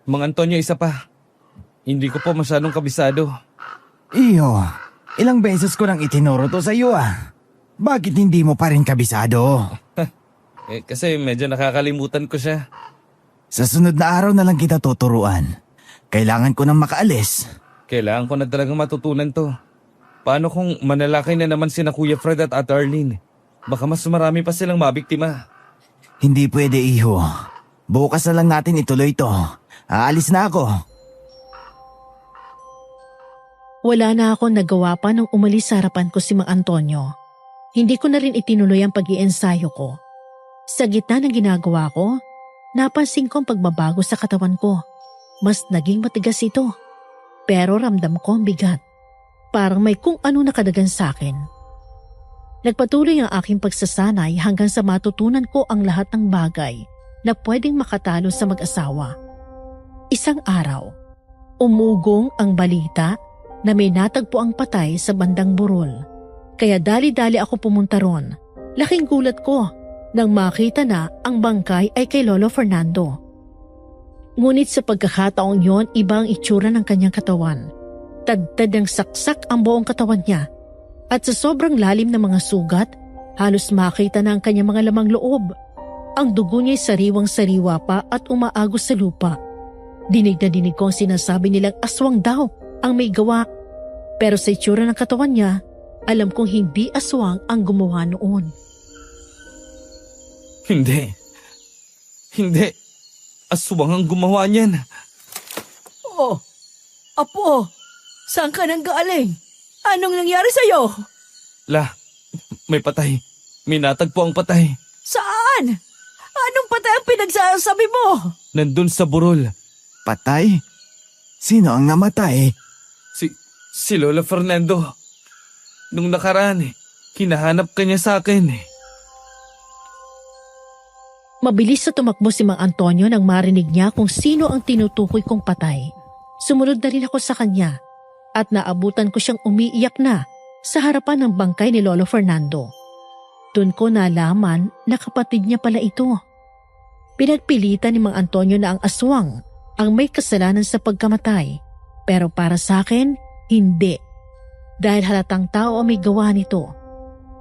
Mang Antonio, isa pa. Hindi ko po masyadong kabisado. Iyo, ilang beses ko nang itinuro to sa iyo Bakit hindi mo pa rin kabisado? Kasi medyo nakakalimutan ko siya. Sa sunod na araw na lang kita tuturuan. Kailangan ko nang makaalis. Kailangan ko na talagang matutunan to. Paano kung manalakay na naman sina Kuya Fred at Ate Arlene? Baka mas marami pa silang mabiktima. Hindi pwede, iho. Bukas na lang natin ituloy to. Aalis na ako. Wala na akong nagawa pa nung umalis sa harapan ko si Mang Antonio. Hindi ko na rin itinuloy ang pag-iensayo ko. Sa gitna ng ginagawa ko, napansin kong pagbabago sa katawan ko. Mas naging matigas ito. Pero ramdam ko ang bigat. Parang may kung ano nakadagan sa akin. Nagpatuloy ang aking pagsasanay hanggang sa matutunan ko ang lahat ng bagay na pwedeng makatalo sa mag-asawa. Isang araw, umugong ang balita na may natagpo ang patay sa bandang Burol. Kaya dali-dali ako pumunta ron. Laking gulat ko nang makita na ang bangkay ay kay Lolo Fernando. Ngunit sa pagkakataong yon, iba ang itsura ng kanyang katawan. Tadtad ng saksak ang buong katawan niya at sa sobrang lalim ng mga sugat, halos makita na ang kanyang mga lamang loob. Ang dugo niya'y sariwang-sariwa pa at umaagos sa lupa. Dinig na dinig ko ang sinasabi nilang aswang daw ang may gawa. Pero sa itsura ng katawan niya, alam kong hindi aswang ang gumawa noon. Hindi. Aswang ang gumawa niyan. Oh, Apo, saan ka nang galing? Anong nangyari sa'yo? May patay. May natagpo ang patay. Saan? Anong patay ang pinagsasabi mo? Nandun sa burol. Patay? Sino ang namatay? Si Lola Fernando. Nung nakaraan, hinahanap ka niya sa akin. Mabilis na tumakbo si Mang Antonio nang marinig niya kung sino ang tinutukoy kong patay. Sumunod na rin ako sa kanya at naabutan ko siyang umiiyak na sa harapan ng bangkay ni Lolo Fernando. Doon ko nalaman na kapatid niya pala ito. Pinagpilitan ni Mang Antonio na ang aswang ang may kasalanan sa pagkamatay. Pero para sa akin, hindi. Dahil halatang tao ang may gawa nito.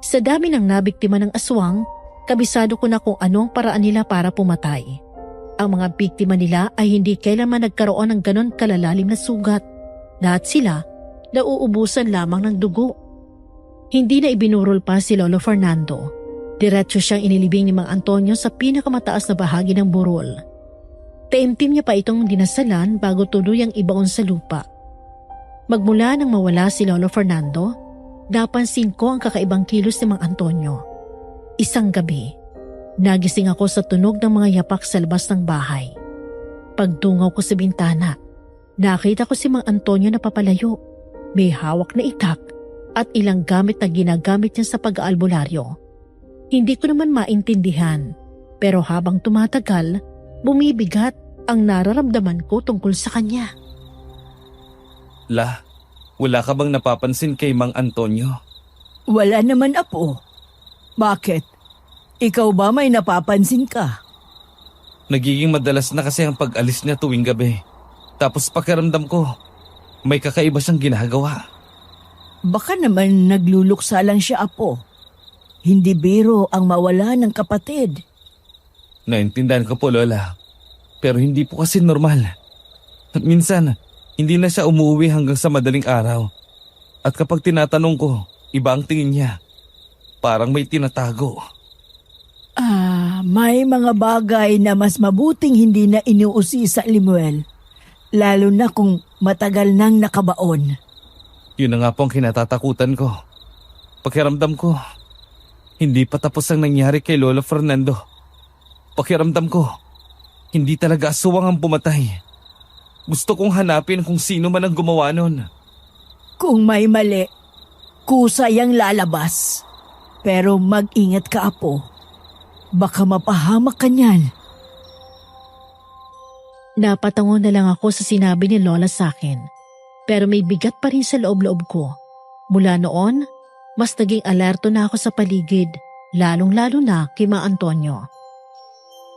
Sa dami ng nabiktima ng aswang, kabisado ko na kung anong paraan nila para pumatay. Ang mga biktima nila ay hindi kailanman nagkaroon ng ganon kalalalim na sugat. Lahat sila nauubusan lamang ng dugo. Hindi na ibinurol pa si Lolo Fernando. Diretso siyang inilibing ni Mang Antonio sa pinakamataas na bahagi ng burol. Taimtim niya pa itong dinasalan bago tuluyang ibaon sa lupa. Magmula nang mawala si Lolo Fernando, napansin ko ang kakaibang kilos ni Mang Antonio. Isang gabi, nagising ako sa tunog ng mga yapak sa labas ng bahay. Pagtungaw ko sa bintana, Nakita ko si Mang Antonio na papalayo. May hawak na itak at ilang gamit na ginagamit niya sa pag-aalbularyo. Hindi ko naman maintindihan, pero habang tumatagal, bumibigat ang nararamdaman ko tungkol sa kanya. La, wala ka bang napapansin kay Mang Antonio? Wala naman, Apo. Bakit? Ikaw ba may napapansin ka? Nagiging madalas na kasi ang pag-alis niya tuwing gabi. Tapos pakiramdam ko, may kakaiba siyang ginagawa. Baka naman nagluluksa lang siya, Apo. Hindi biro ang mawala ng kapatid. Naintindihan ko po, Lola. Pero hindi po kasi normal. At minsan, hindi na siya umuwi hanggang sa madaling araw. At kapag tinatanong ko, iba ang tingin niya. Parang may tinatago. May mga bagay na mas mabuting hindi na inuusi sa Limuel. Lalo na kung matagal nang nakabaon. Yun na nga po ang kinatatakutan ko. Pakiramdam ko, hindi pa tapos ang nangyari kay Lolo Fernando. Pakiramdam ko, hindi talaga aswang ang pumatay. Gusto kong hanapin kung sino man ang gumawa nun. Kung may mali, kusay ang lalabas. Pero mag-ingat ka, Apo. Baka mapahamak ka niyan. Napatango na lang ako sa sinabi ni Lola sa akin. Pero may bigat pa rin sa loob-loob ko. Mula noon, mas naging alerto na ako sa paligid, lalong-lalo na kay Mang Antonio.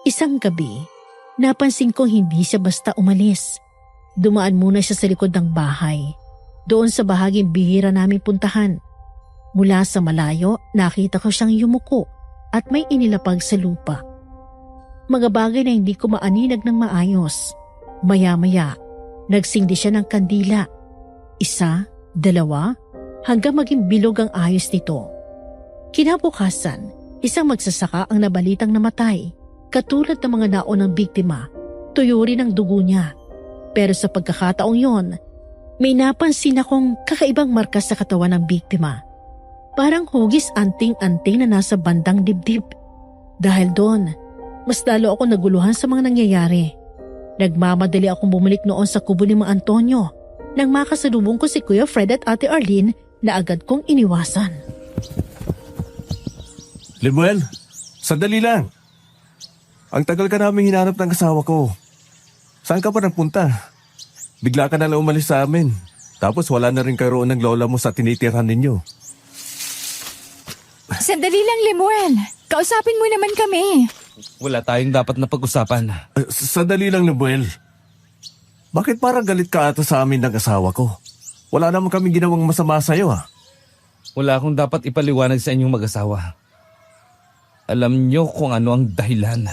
Isang gabi, napansin kong hindi siya basta umalis. Dumaan muna siya sa likod ng bahay. Doon sa bahaging bihira namin puntahan. Mula sa malayo, nakita ko siyang yumuko at may inilapag sa lupa. Mga bagay na hindi ko maaninag ng maayos. Maya-maya, nagsindi siya ng kandila. 1, 2, hanggang maging bilog ang ayos nito. Kinabukasan, isang magsasaka ang nabalitang namatay. Katulad ng mga naunang biktima, tuyo rin ang dugo niya. Pero sa pagkakataong yon, may napansin akong kakaibang marka sa katawan ng biktima. Parang hugis anting-anting na nasa bandang dibdib. Dahil doon, mas lalo ako naguluhan sa mga nangyayari. Nagmamadali akong bumalik noon sa kubo ni Mang Antonio nang makasalubong ko si Kuya Fred at Ate Arlene na agad kong iniwasan. Limuel, sandali lang. Ang tagal ka namin hinanap ng asawa ko. Saan ka pa nagpunta? Bigla ka na lang umalis sa amin. Tapos wala na rin kayo roon ng lola mo sa tinitirhan ninyo. Sandali lang, Lemuel. Kausapin mo naman kami. Wala tayong dapat na pag-usapan. Sandali lang, Limuel. Bakit parang galit ka ata sa amin ng asawa ko? Wala naman kami ginawang masama sa'yo, ha? Wala akong dapat ipaliwanag sa inyong mag-asawa. Alam niyo kung ano ang dahilan.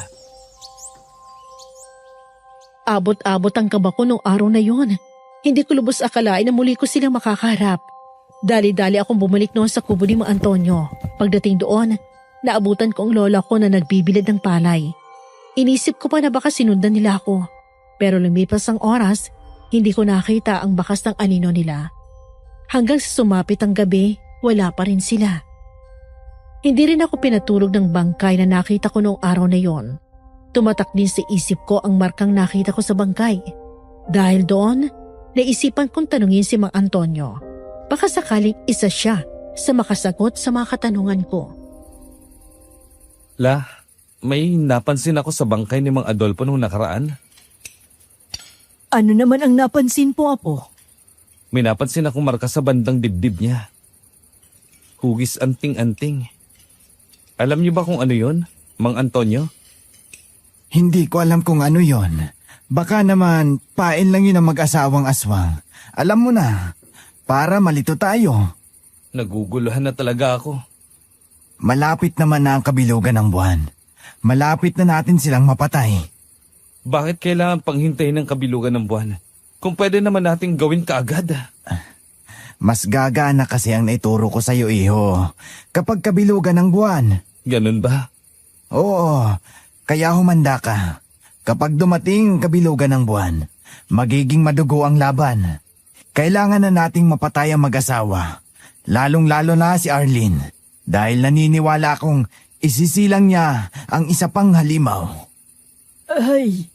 Abot-abot ang kaba ko nung araw na yon. Hindi ko lubos akalain na muli ko silang makakaharap. Dali-dali akong bumalik noon sa kubo ni Mang Antonio. Pagdating doon, naabutan ko ang lola ko na nagbibilad ng palay. Inisip ko pa na baka sinundan nila ako. Pero lumipas ang oras, hindi ko nakita ang bakas ng anino nila. Hanggang sa sumapit ang gabi, wala pa rin sila. Hindi rin ako pinatulog ng bangkay na nakita ko noong araw na yon. Tumatak din sa isip ko ang markang nakita ko sa bangkay. Dahil doon, naisipan kong tanungin si Mang Antonio. Baka sakaling isa siya sa makasagot sa mga katanungan ko. La, may napansin ako sa bangkay ni Mang Adolfo nung nakaraan. Ano naman ang napansin po, Apo? May napansin akong marka sa bandang dibdib niya. Hugis anting-anting. Alam niyo ba kung ano yon, Mang Antonio? Hindi ko alam kung ano yon. Baka naman, pain lang yun ang mag-asawang aswang. Alam mo na, para malito tayo. Naguguluhan na talaga ako. Malapit naman na ang kabilugan ng buwan. Malapit na natin silang mapatay. Bakit kailangan panghintayin ng kabilugan ng buwan? Kung pwede naman nating gawin kaagad. Mas gagana kasi ang naituro ko sa'yo, iho. Kapag kabilugan ng buwan. Ganun ba? Oo, kaya humanda ka. Kapag dumating ang kabilugan ng buwan, magiging madugo ang laban. Kailangan na nating mapatay ang mag-asawa. Lalong-lalo na si Arlene. Dahil naniniwala akong isisilang niya ang isa pang halimaw. Ay,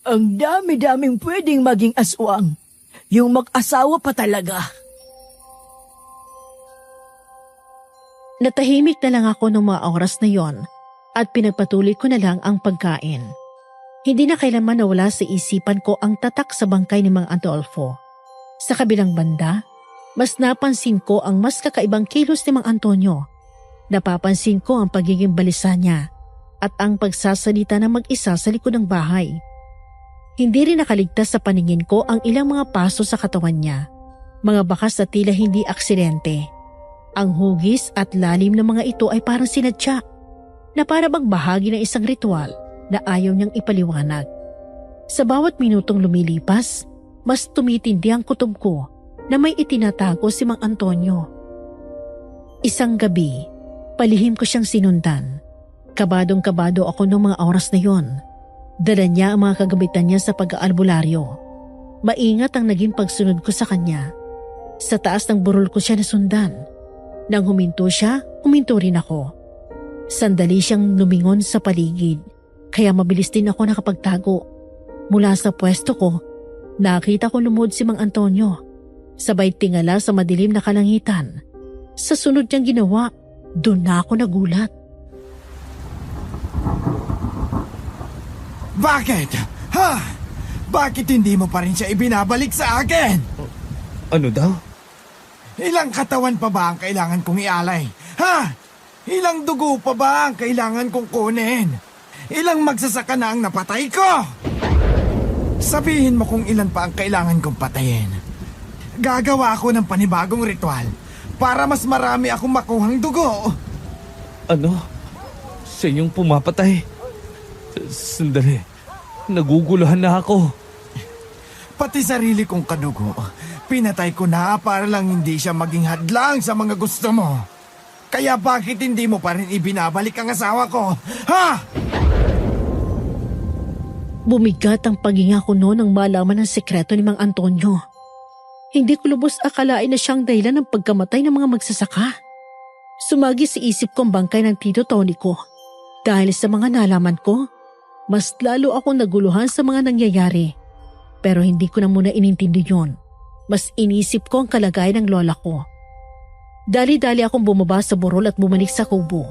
Ang dami-daming pwedeng maging aswang. Yung mag-asawa pa talaga. Natahimik na lang ako ng mga oras na yon at pinagpatuloy ko na lang ang pagkain. Hindi na kailanman nawala sa isipan ko ang tatak sa bangkay ni Mang Adolfo. Sa kabilang banda, mas napansin ko ang mas kakaibang kilos ni Mang Antonio. Napapansin ko ang pagiging balisa niya at ang pagsasalita ng mag-isa sa likod ng bahay. Hindi rin nakaligtas sa paningin ko ang ilang mga paso sa katawan niya. Mga bakas na tila hindi aksidente. Ang hugis at lalim ng mga ito ay parang sinadya na para bang bahagi ng isang ritual na ayaw niyang ipaliwanag. Sa bawat minutong lumilipas, mas tumitindi ang kutob ko na may itinatago si Mang Antonio. Isang gabi, palihim ko siyang sinundan. Kabadong-kabado ako noong mga oras na yon. Dala niya ang mga kagamitan niya sa pag-aalbularyo. Maingat ang naging pagsunod ko sa kanya. Sa taas ng burol ko siya nasundan. Nang huminto siya, huminto rin ako. Sandali siyang lumingon sa paligid, kaya mabilis din ako nakapagtago. Mula sa pwesto ko, nakita ko lumuhod si Mang Antonio. Sabay tingala sa madilim na kalangitan. Sa sunod niyang ginawa, doon na ako nagulat. Bakit? Ha? Bakit hindi mo pa rin siya ibinabalik sa akin? Ano daw? Ilang katawan pa ba ang kailangan kong ialay? Ha? Ilang dugo pa ba ang kailangan kong kunin? Ilang magsasaka na ang napatay ko? Sabihin mo kung ilan pa ang kailangan kong patayin. Gagawa ako ng panibagong ritual para mas marami akong makuhang dugo. Ano? Siya yung pumapatay? Sandali. Naguguluhan na ako. Pati sarili kong kadugo, pinatay ko na para lang hindi siya maging hadlang sa mga gusto mo. Kaya bakit hindi mo pa rin ibinabalik ang asawa ko? Ha? Bumigat ang paghinga ko noon nang malaman ang sekreto ni Mang Antonio. Hindi ko lubos akalain na siyang dahilan ng pagkamatay ng mga magsasaka. Sumagi sa isip ko ang bangkay ng Tito Tony ko. Dahil sa mga nalaman ko, mas lalo akong naguluhan sa mga nangyayari. Pero hindi ko na muna inintindi yon. Mas inisip ko ang kalagayan ng lola ko. Dali-dali akong bumaba sa burol at bumalik sa kubo.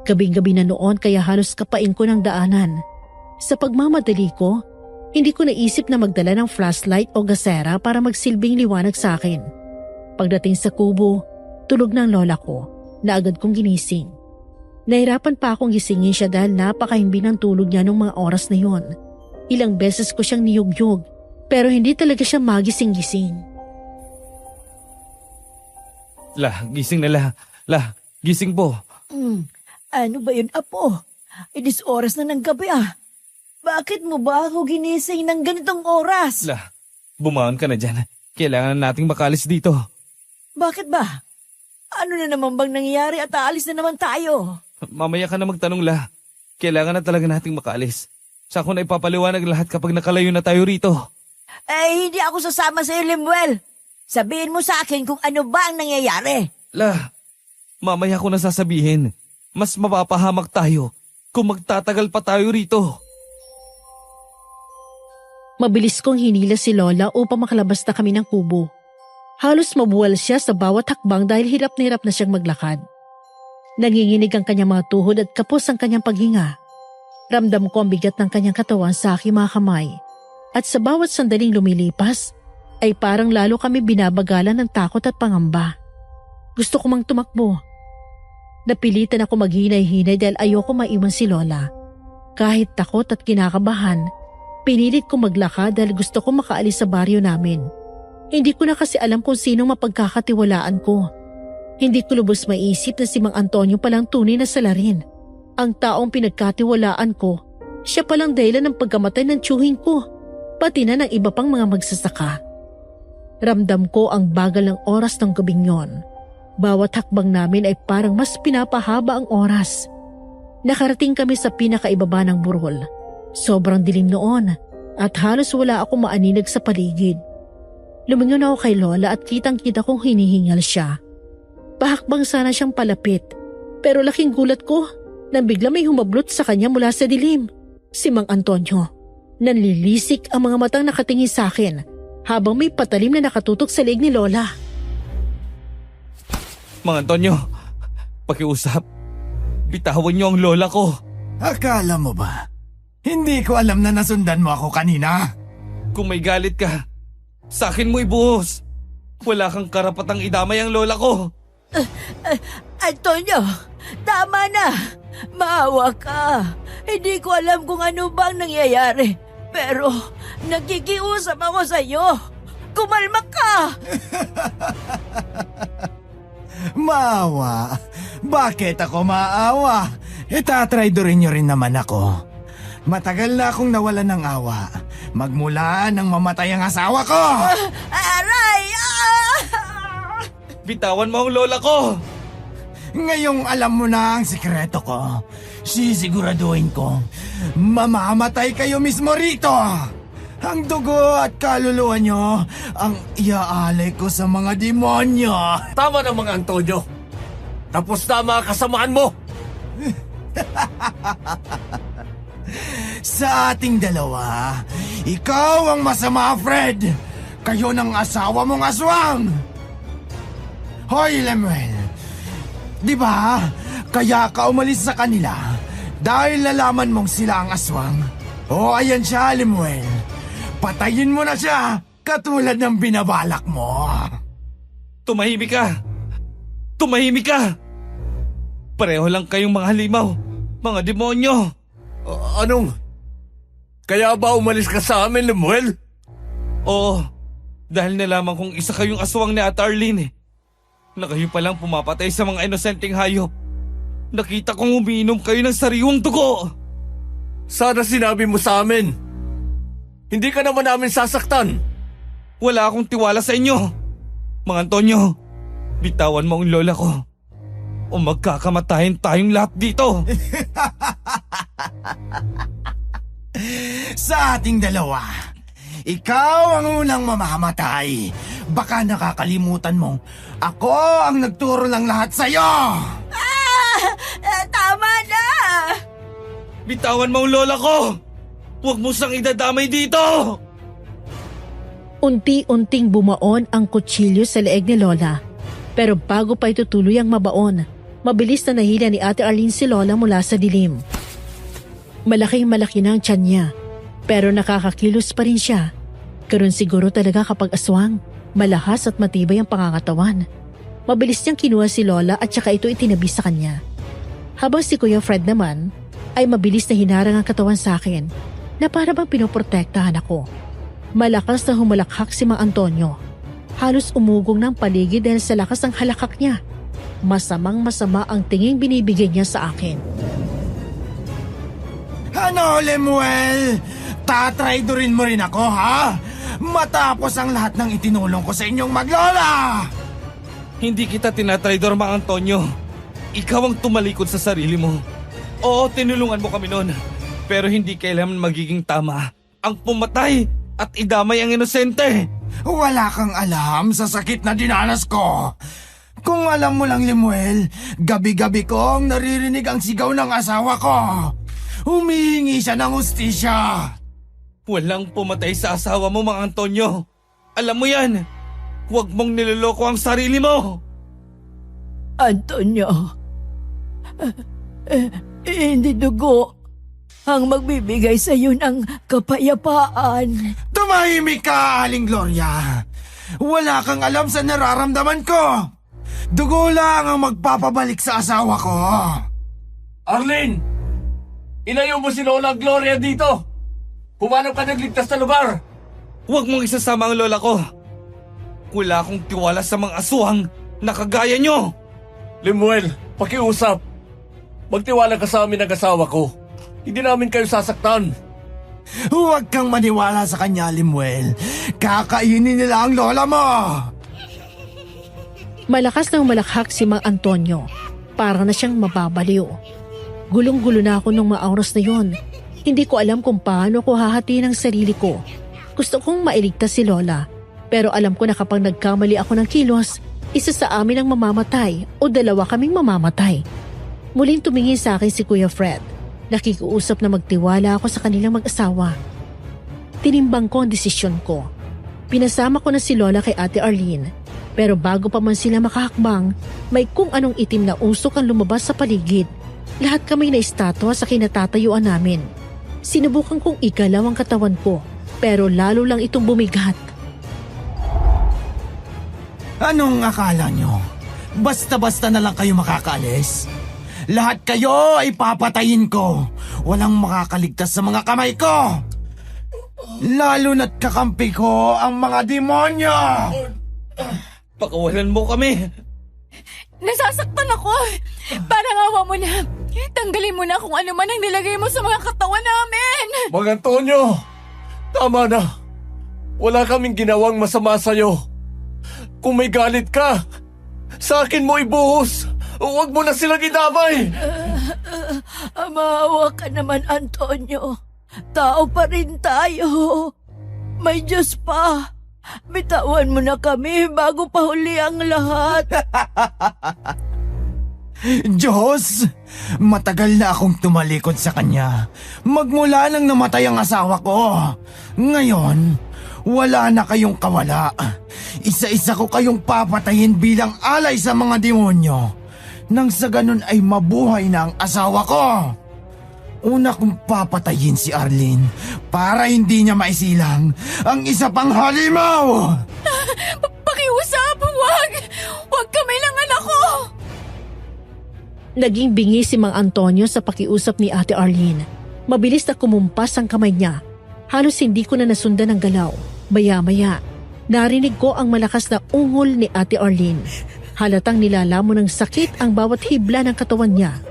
Gabing-gabi na noon kaya halos kapain ko ng daanan. Sa pagmamadali ko, hindi ko naisip na magdala ng flashlight o gasera para magsilbing liwanag sa akin. Pagdating sa kubo, tulog ng lola ko na agad kong ginising. Nahirapan pa akong gisingin siya dahil napakahimbi ng tulog niya nung mga oras na yon. Ilang beses ko siyang niyugyug pero hindi talaga siya magising-gising. Gising na gising po. Ano ba yun, Apo? It is oras na ng gabi Bakit mo ba ako ginising ng ganitong oras? Bumaon ka na dyan. Kailangan nating makalis dito. Bakit ba? Ano na naman bang nangyayari at aalis na naman tayo? Mamaya ka na magtanong, Kailangan na talaga nating makaalis. Sa ako na ipapaliwanag lahat kapag nakalayo na tayo rito. Hindi ako sasama sa iyo, Lemuel. Sabihin mo sa akin kung ano ba ang nangyayari. Mamaya ko na sasabihin. Mas mapapahamak tayo kung magtatagal pa tayo rito. Mabilis kong hinila si Lola upang makalabas na kami ng kubo. Halos mabuwal siya sa bawat hakbang dahil hirap na hirap na siyang maglakad. Nanginginig ang kanyang mga tuhod at kapos ang kanyang paghinga. Ramdam ko ang bigat ng kanyang katawan sa aking mga kamay. At sa bawat sandaling lumilipas, ay parang lalo kami binabagalan ng takot at pangamba. Gusto ko mang tumakbo. Napilitan ako maghinay-hinay dahil ayoko maiwan si Lola. Kahit takot at kinakabahan, pinilit ko maglakad dahil gusto ko makaalis sa baryo namin. Hindi ko na kasi alam kung sinong mapagkakatiwalaan ko. Hindi ko lubos maisip na si Mang Antonio palang tunay na salarin. Ang taong pinagkatiwalaan ko, siya palang dahilan ng pagkamatay ng tiyuhin ko, pati na ng iba pang mga magsasaka. Ramdam ko ang bagal ng oras ng gabing yon. Bawat hakbang namin ay parang mas pinapahaba ang oras. Nakarating kami sa pinakaibaba ng burol. Sobrang dilim noon at halos wala akong maaninag sa paligid. Lumingon ako kay Lola at kitang-kita kong hinihingal siya. Pahakbang sana siyang palapit, pero laking gulat ko nang bigla may humablot sa kanya mula sa dilim. Si Mang Antonio. Nanlilisik ang mga matang nakatingin sa akin habang may patalim na nakatutok sa leeg ni Lola. Mang Antonio, pakiusap. Bitawan niyo ang lola ko. Akala mo ba? Hindi ko alam na nasundan mo ako kanina. Kung may galit ka, sa akin mo ibuhos. Wala kang karapatang idamay ang lola ko. Antonio, tama na. Maawa ka. Hindi ko alam kung ano bang nangyayari. Pero nakikiusap ako sa iyo. Kumalma ka! Maawa? Bakit ako maawa? Itatraidorin niyo rin naman ako. Matagal na akong nawalan ng awa. Magmula nang mamatay ang asawa ko! Aray! Bitawan mo ang lola ko. Ngayong alam mo na ang sikreto ko, sisiguraduhin ko, mamamatay kayo mismo rito! Ang dugo at kaluluwa nyo ang iaalay ko sa mga demonyo! Tama na mga Antonio. Tapos na ang mga kasamaan mo. Sa ating dalawa, ikaw ang masama, Fred! Kayo ng asawa mong aswang! Hoy, Lemuel! Di ba? Kaya ka umalis sa kanila dahil nalaman mong sila ang aswang. O ayan siya, Lemuel. Patayin mo na siya katulad ng binabalak mo. Tumahimik ka. Tumahimik ka. Pareho lang kayong mga halimaw. Mga demonyo. Anong? Kaya ba umalis ka sa amin, Lemuel? Oo. Dahil nalaman kong isa kayong aswang ni Ate Arlene. Na kayo palang pumapatay sa mga inosenteng hayop. Nakita kong umiinom kayo ng sariwang dugo. Sana sinabi mo sa amin. Hindi ka naman namin sasaktan. Wala akong tiwala sa inyo. Mang Antonio, bitawan mo ang lola ko. O magkakamatayin tayong lahat dito. Sa ating dalawa, ikaw ang unang mamamatay. Baka nakakalimutan mong ako ang nagturo ng lahat sa'yo. Tama na! Bitawan mo ang lola ko. Huwag mo siyang idadamay dito. Unti-unting bumaon ang kutsilyo sa leeg ni Lola. Pero bago pa ito tuluyang mabaon, mabilis na nahila ni Ate Arlene si Lola mula sa dilim. Malaking-malaki na ang tiyan niya, pero nakakakilos pa rin siya. Karon siguro talaga kapag aswang, malahas at matibay ang pangangatawan. Mabilis niyang kinuha si Lola at saka ito itinabi sa kanya. Habang si Kuya Fred naman, ay mabilis na hinarang ang katawan sa akin na para bang pinoprotektahan ako. Malakas na humalakhak si Mang Antonio. Halos umugong ng paligid dahil sa lakas ng halakak niya. Masamang-masama ang tinging binibigay niya sa akin. Ano, Lemuel? Tatraidorin mo rin ako, ha? Matapos ang lahat ng itinulong ko sa inyong maglola! Hindi kita tinatraidor, Mang Antonio. Ikaw ang tumalikod sa sarili mo. Oo, tinulungan mo kami noon. Pero hindi kailanman magiging tama ang pumatay at idamay ang inosente. Wala kang alam sa sakit na dinanas ko. Kung alam mo lang, Lemuel, gabi-gabi kong naririnig ang sigaw ng asawa ko. Humihingi siya ng hustisya. Walang pumatay sa asawa mo, Mang Antonio. Alam mo yan. Huwag mong niloloko ang sarili mo. Antonio, hindi dugo ang magbibigay sa iyo ng kapayapaan. Tumahimik ka, Aling Gloria. Wala kang alam sa nararamdaman ko. Dugo lang ang magpapabalik sa asawa ko. Arlene! Inayo mo si Lola Gloria dito! Humanap ka ng ligtas na lugar! Huwag mong isasama ang lola ko. Wala akong tiwala sa mga aswang na kagaya nyo. Lemuel, pakiusap. Magtiwala ka sa amin ng asawa ko. Hindi namin kayo sasaktan. Huwag kang maniwala sa kanya, Lemuel. Kakainin nila ang lola mo. Malakas na humalakhak si Mang Antonio. Para na siyang mababaliw. Gulong-gulo na ako nung mga oras na yon. Hindi ko alam kung paano ko hahatiin ang sarili ko. Gusto kong mailigtas si Lola. Pero alam ko na kapag nagkamali ako ng kilos, isa sa amin ang mamamatay o dalawa kaming mamamatay. Muling tumingin sa akin si Kuya Fred. Nakikiusap na magtiwala ako sa kanilang mag-asawa. tinimbang ko ang desisyon ko. Pinasama ko na si Lola kay Ate Arlene. Pero bago pa man sila makahakbang, may kung anong itim na usok ang lumabas sa paligid. Lahat kami na estatwa sa kinatatayuan namin. Sinubukan kong igalaw ang katawan ko, pero lalo lang itong bumigat. Anong akala nyo? Basta-basta na lang kayo makakaalis? Lahat kayo ay papatayin ko. Walang makakaligtas sa mga kamay ko. Lalo na't kakampi ko ang mga demonyo. Pakawalan mo kami. Nasasaktan ako. Parang awa mo na. Tanggalin mo na kung ano man ang nilagay mo sa mga katawan namin. Mang Antonio, tama na. Wala kaming ginawang masama sa'yo. Kung may galit ka, sa akin mo ibuhos. Huwag mo na silang idamay. Maawa ka naman, Antonio. Tao pa rin tayo. May Diyos pa. Bitawan mo na kami bago pa huli ang lahat. Diyos, matagal na akong tumalikod sa kanya. Magmula nang namatay ang asawa ko. Ngayon, wala na kayong kawala. Isa-isa ko kayong papatayin bilang alay sa mga demonyo. Nang sa ganun ay mabuhay na ang asawa ko. Una kong papatayin si Arlene para hindi niya maisilang ang isa pang halimaw. Pakiusap, wag! Wag kailangan ako! Naging bingi si Mang Antonio sa pakiusap ni Ate Arlene. Mabilis na kumumpas ang kamay niya. Halos hindi ko na nasundan ang galaw. Maya-maya, narinig ko ang malakas na ungol ni Ate Arlene. Halatang nilalamon ng sakit ang bawat hibla ng katawan niya.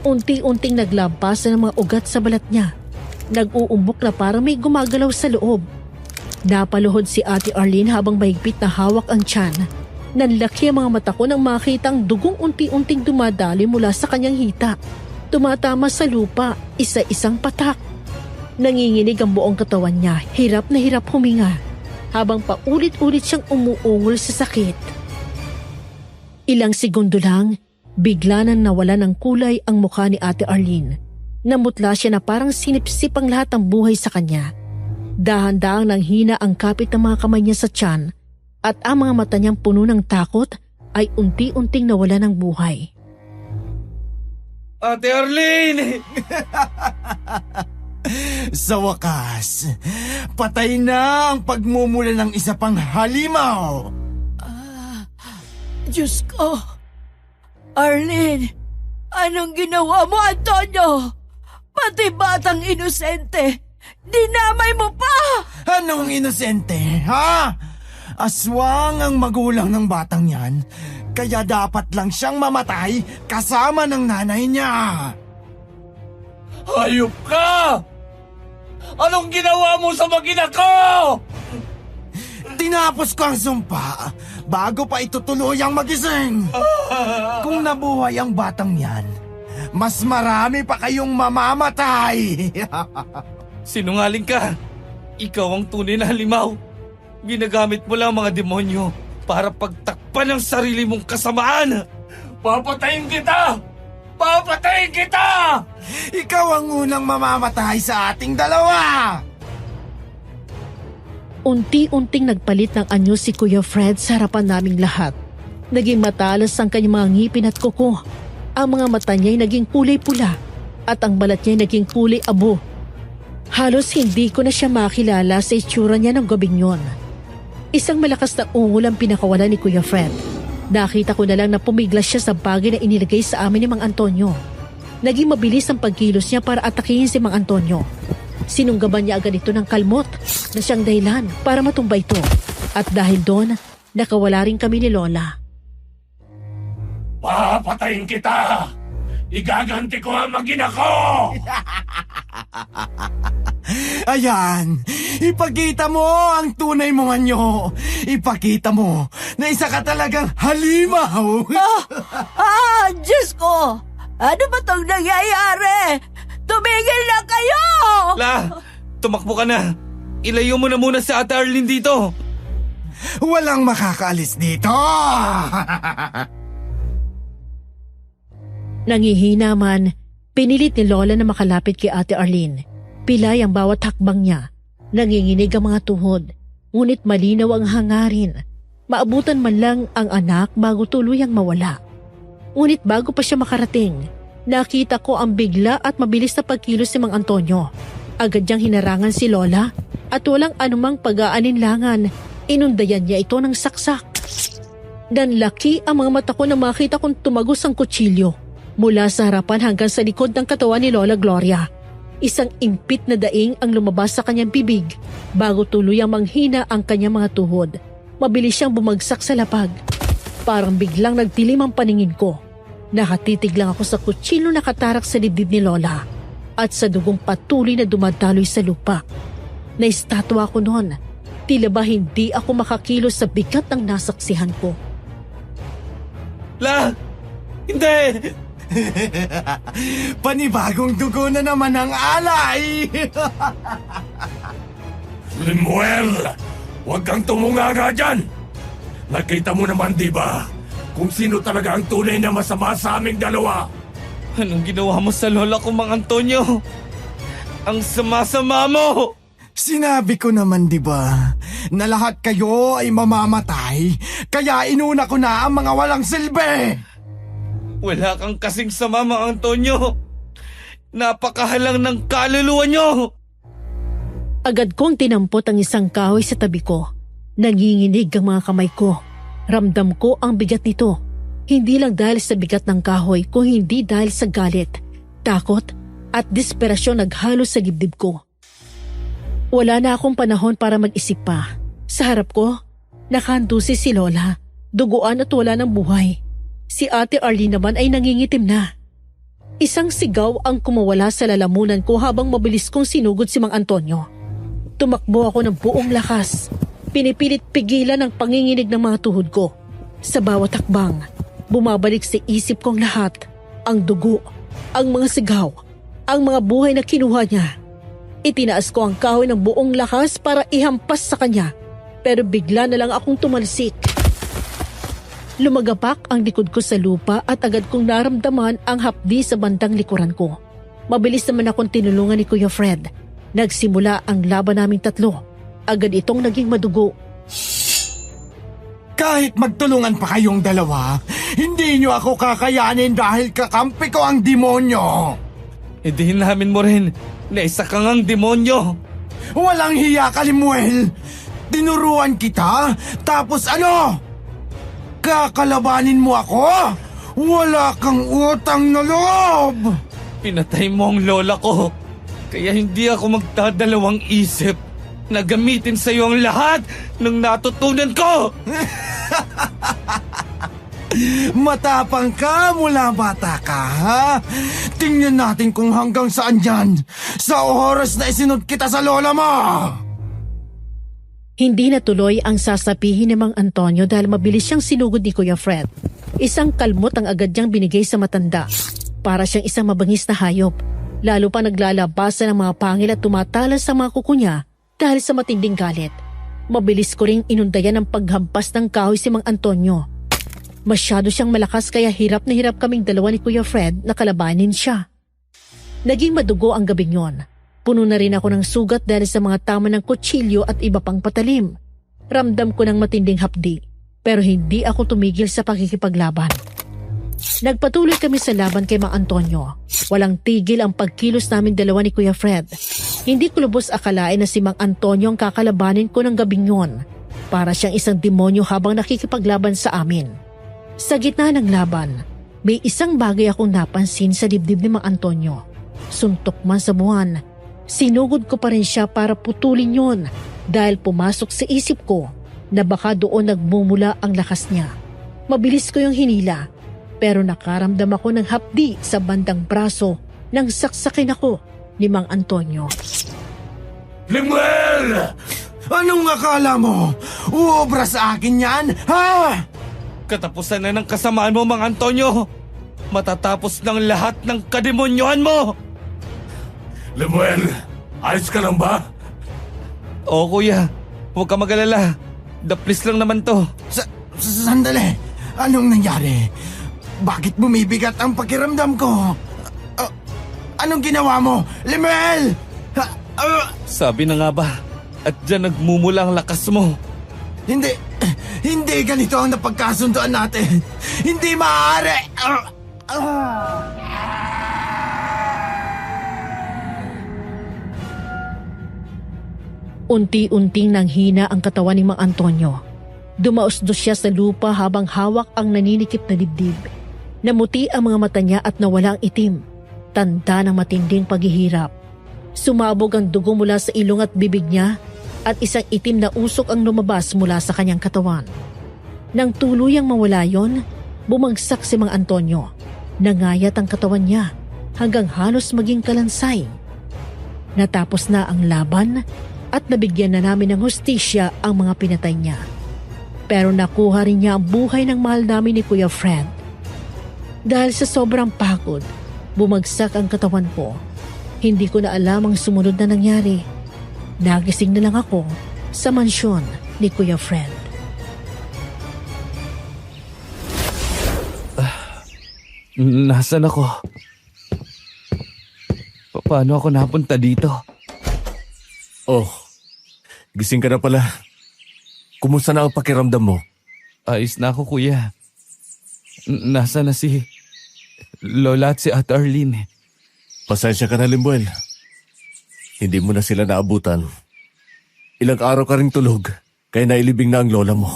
Unti-unting naglampas na ng mga ugat sa balat niya. Nag-uumbok na parang may gumagalaw sa loob. Napaluhod si Ate Arlene habang mahigpit na hawak ang tiyan. Nanlaki ang mga mata ko nang makita ang dugong unti-unting dumadali mula sa kanyang hita. Tumatama sa lupa, isa-isang patak. Nanginginig ang buong katawan niya, hirap na hirap huminga. Habang paulit-ulit siyang umuungol sa sakit. Ilang segundo lang, bigla nang nawala ng kulay ang mukha ni Ate Arlene. Namutla siya na parang sinipsip ang lahat ng buhay sa kanya. Dahan-dahang nanghina ang kapit ng mga kamay niya sa tiyan at ang mga mata niyang puno ng takot ay unti-unting nawala ng buhay. Ate Arlene! Sa wakas, patay na ang pagmumula ng isa pang halimaw. Diyos ko. Arlene, anong ginawa mo, Antonio? Pati batang inosente, dinamay mo pa! Anong inosente, ha? Aswang ang magulang ng batang yan, kaya dapat lang siyang mamatay kasama ng nanay niya. Hayop ka! Anong ginawa mo sa mag-ina ko? Tinapos ko ang sumpa bago pa ito tuluyang magising. Kung nabuhay ang batang yan, mas marami pa kayong mamamatay. Sinungaling ka. Ikaw ang tunay na halimaw. Ginagamit mo lang mga demonyo para pagtakpan ang sarili mong kasamaan. Papatayin kita! Papatayin kita! Ikaw ang unang mamamatay sa ating dalawa. Unti-unting nagpalit ng anyo si Kuya Fred sa harapan naming lahat. Naging matalas ang kanyang mga ngipin at kuko. Ang mga mata niya ay naging kulay pula at ang balat niya ay naging kulay abo. Halos hindi ko na siya makilala sa itsura niya ng gabing yon. Isang malakas na ungol ang pinakawala ni Kuya Fred. Nakita ko na lang na pumiglas siya sa bagay na inilagay sa amin ni Mang Antonio. Naging mabilis ang pagkilos niya para atakihin si Mang Antonio. Sinunggaban niya agad ito ng kalmot na siyang dahilan para matumba ito. At dahil doon, nakawala rin kami ni Lola. Papatayin kita! Igaganti ko ang mag-ina ko! Ayan, ipakita mo ang tunay mong anyo. Ipakita mo na isa ka talagang halimaw. Diyos ko! Ano ba tong nangyayari? Tumigil na kayo! La, tumakbo ka na. Ilayo mo na muna si Ate Arlene dito. Walang makakaalis dito. Nangihina man, pinilit ni Lola na makalapit kay Ate Arlene. Pilay ang bawat hakbang niya. Nanginginig ang mga tuhod, ngunit malinaw ang hangarin. Maabutan man lang ang anak bago tuluyang mawala. Ngunit bago pa siya makarating, nakita ko ang bigla at mabilis na pagkilos ni Mang Antonio. Agad niyang hinarangan si Lola at walang anumang pag-aalinlangan, inundayan niya ito ng saksak. Nanlaki ang mga mata ko na makita kong tumagos ang kutsilyo mula sa harapan hanggang sa likod ng katawan ni Lola Gloria. Isang impit na daing ang lumabas sa kanyang bibig bago tuluyang manghina ang kanyang mga tuhod. Mabilis siyang bumagsak sa lapag. Parang biglang nagdilim ang paningin ko. Nakatitig lang ako sa kutsilyo na katarak sa dibdib ni Lola at sa dugong patuloy na dumadaloy sa lupa. Naistatwa ako noon. Tila ba hindi ako makakilos sa bigat ng nasaksihan ko. La! Hindi! Panibagong dugo na naman ang alay! Lemuel! Huwag kang tumungaga dyan! Nakita mo naman, di ba? Kung sino talaga ang tunay na masama sa aming dalawa. Anong ginawa mo sa lola ko, Mang Antonio? Ang sama-sama mo! Sinabi ko naman, di ba, na lahat kayo ay mamamatay, kaya inuna ko na ang mga walang silbi! Wala kang kasing sama, Mang Antonio. Napakahalang ng kaluluwa nyo. Agad kong tinampot ang isang kahoy sa tabi ko. Nanginginig ang mga kamay ko. Ramdam ko ang bigat nito. Hindi lang dahil sa bigat ng kahoy, kung hindi dahil sa galit, takot at desperasyon naghalo sa dibdib ko. Wala na akong panahon para mag-isip pa. Sa harap ko, nakahandusi si Lola, duguan at wala ng buhay. Si Ate Arlene naman ay nangingitim na. Isang sigaw ang kumawala sa lalamunan ko habang mabilis kong sinugod si Mang Antonio. Tumakbo ako ng buong lakas. Pinipilit pigilan ang panginginig ng mga tuhod ko. Sa bawat hakbang, bumabalik sa isip kong lahat. Ang dugo, ang mga sigaw, ang mga buhay na kinuha niya. Itinaas ko ang kahoy ng buong lakas para ihampas sa kanya. Pero bigla na lang akong tumalsik. Lumagapak ang likod ko sa lupa at agad kong naramdaman ang hapdi sa bandang likuran ko. Mabilis naman akong tinulungan ni Kuya Fred. Nagsimula ang laban naming tatlo. Agad itong naging madugo. Kahit magtulungan pa kayong dalawa, hindi nyo ako kakayanin dahil kakampi ko ang demonyo! Hindi namin mo rin na isa kang ang demonyo. Walang hiya ka, Lemuel! Tinuruan kita, tapos ano? Kakalabanin mo ako? Wala kang utang na loob! Pinatay mo ang lola ko. Kaya hindi ako magdadalawang isip na gamitin sa iyo ang lahat ng natutunan ko. Matapang ka mula bata ka, ha? Tingnan natin kung hanggang saan yan sa oras na isinod kita sa lola mo! Hindi natuloy ang sasabihin ni Mang Antonio dahil mabilis siyang sinugod ni Kuya Fred. Isang kalmot ang agad niyang binigay sa matanda. Para siyang isang mabangis na hayop. Lalo pa naglalabasan ng mga pangil at tumatalas sa mga kuko niya dahil sa matinding galit. Mabilis ko ring inundayan ang paghampas ng kahoy si Mang Antonio. Masyado siyang malakas kaya hirap na hirap kaming dalawa ni Kuya Fred na kalabanin siya. Naging madugo ang gabing yon. Puno na rin ako ng sugat dahil sa mga tama ng kutsilyo at iba pang patalim. Ramdam ko ng matinding hapdi, pero hindi ako tumigil sa pakikipaglaban. Nagpatuloy kami sa laban kay Mang Antonio. Walang tigil ang pagkilos namin dalawa ni Kuya Fred. Hindi ko lubos akalain na si Mang Antonio ang kakalabanin ko ng gabing yon. Para siyang isang demonyo habang nakikipaglaban sa amin. Sa gitna ng laban, may isang bagay akong napansin sa dibdib ni Mang Antonio. Suntok man sa buwan, sinugod ko pa rin siya para putulin yon dahil pumasok sa isip ko na baka doon nagmumula ang lakas niya. Mabilis ko yung hinila. Pero nakaramdam ako ng hapdi sa bandang braso nang saksakin ako ni Mang Antonio. Lemuel! Anong akala mo? Uobra sa akin yan, ha? Katapusan na ng kasamaan mo, Mang Antonio. Matatapos ng lahat ng kademonyohan mo. Lemuel, ayos ka lang ba? Oo, kuya. Huwag ka mag-alala. Daplis lang naman to. Sandali. Anong nangyari? Bakit bumibigat ang pakiramdam ko? Anong ginawa mo? Lemuel! Sabi na nga ba, At dyan nagmumula ang lakas mo. Hindi! Hindi ganito ang napagkasunduan natin! Hindi maaari! Unti-unting nanghina ang katawan ni Mang Antonio. Dumausdos siya sa lupa habang hawak ang naninikip na dibdib. Namuti ang mga mata niya at nawala ang itim. Tanda ng matinding paghihirap. Sumabog ang dugo mula sa ilong at bibig niya at isang itim na usok ang lumabas mula sa kanyang katawan. Nang tuluyang mawala yon, bumagsak si Mang Antonio. Nangayat ang katawan niya hanggang halos maging kalansay. Natapos na ang laban at nabigyan na namin ng hustisya ang mga pinatay niya. Pero nakuha rin niya ang buhay ng mahal namin ni Kuya Fred. Dahil sa sobrang pagod, bumagsak ang katawan ko. Hindi ko na alam ang sumunod na nangyari. Nagising na lang ako sa mansyon ni Kuya Fred. Nasaan ako? Paano ako napunta dito? Oh, gising ka na pala. Kumusta na ang pakiramdam mo? Ayos na ako, kuya. Nasaan na si Lola at si Ate Arlene? Pasensya ka na, Limbuel. Hindi mo na sila naabutan. Ilang araw ka ring tulog, kaya nailibing na ang lola mo.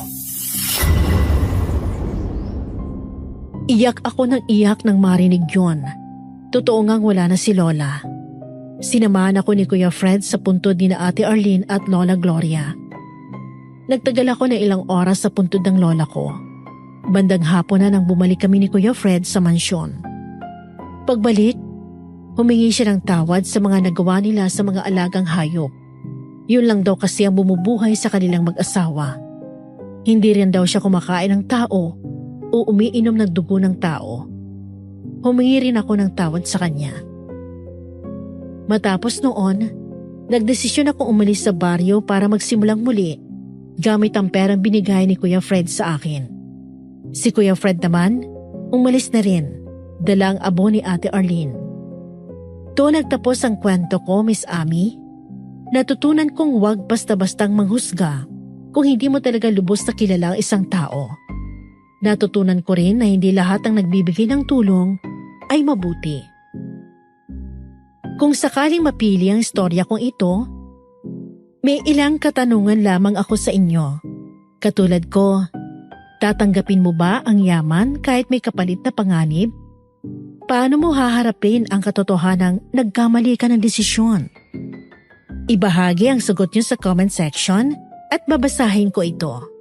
Iyak ako ng iyak nang marinig yun. Totoo ngang wala na si Lola. Sinamahan ako ni Kuya Fred sa puntod ni na Ate Arlene at Lola Gloria. Nagtagal ako ng ilang oras sa puntod ng lola ko. Bandang hapon na nang bumalik kami ni Kuya Fred sa mansyon. Pagbalik, humingi siya ng tawad sa mga nagawa nila sa mga alagang hayop. Yun lang daw kasi ang bumubuhay sa kanilang mag-asawa. Hindi rin daw siya kumakain ng tao o umiinom ng dugo ng tao. Humingi rin ako ng tawad sa kanya. Matapos noon, nagdesisyon akong umalis sa baryo para magsimulang muli gamit ang perang binigay ni Kuya Fred sa akin. Si Kuya Fred naman, umalis na rin, dala ang abo ni Ate Arlene. Doon nagtapos ang kwento ko, Miss Amy. Natutunan kong huwag basta-bastang manghusga kung hindi mo talaga lubos na kilala ang isang tao. Natutunan ko rin na hindi lahat ng nagbibigay ng tulong ay mabuti. Kung sakaling mapili ang istorya kong ito, may ilang katanungan lamang ako sa inyo. Katulad ko, tatanggapin mo ba ang yaman kahit may kapalit na panganib? Paano mo haharapin ang katotohanang nagkamali ka ng desisyon? Ibahagi ang sagot niyo sa comment section at babasahin ko ito.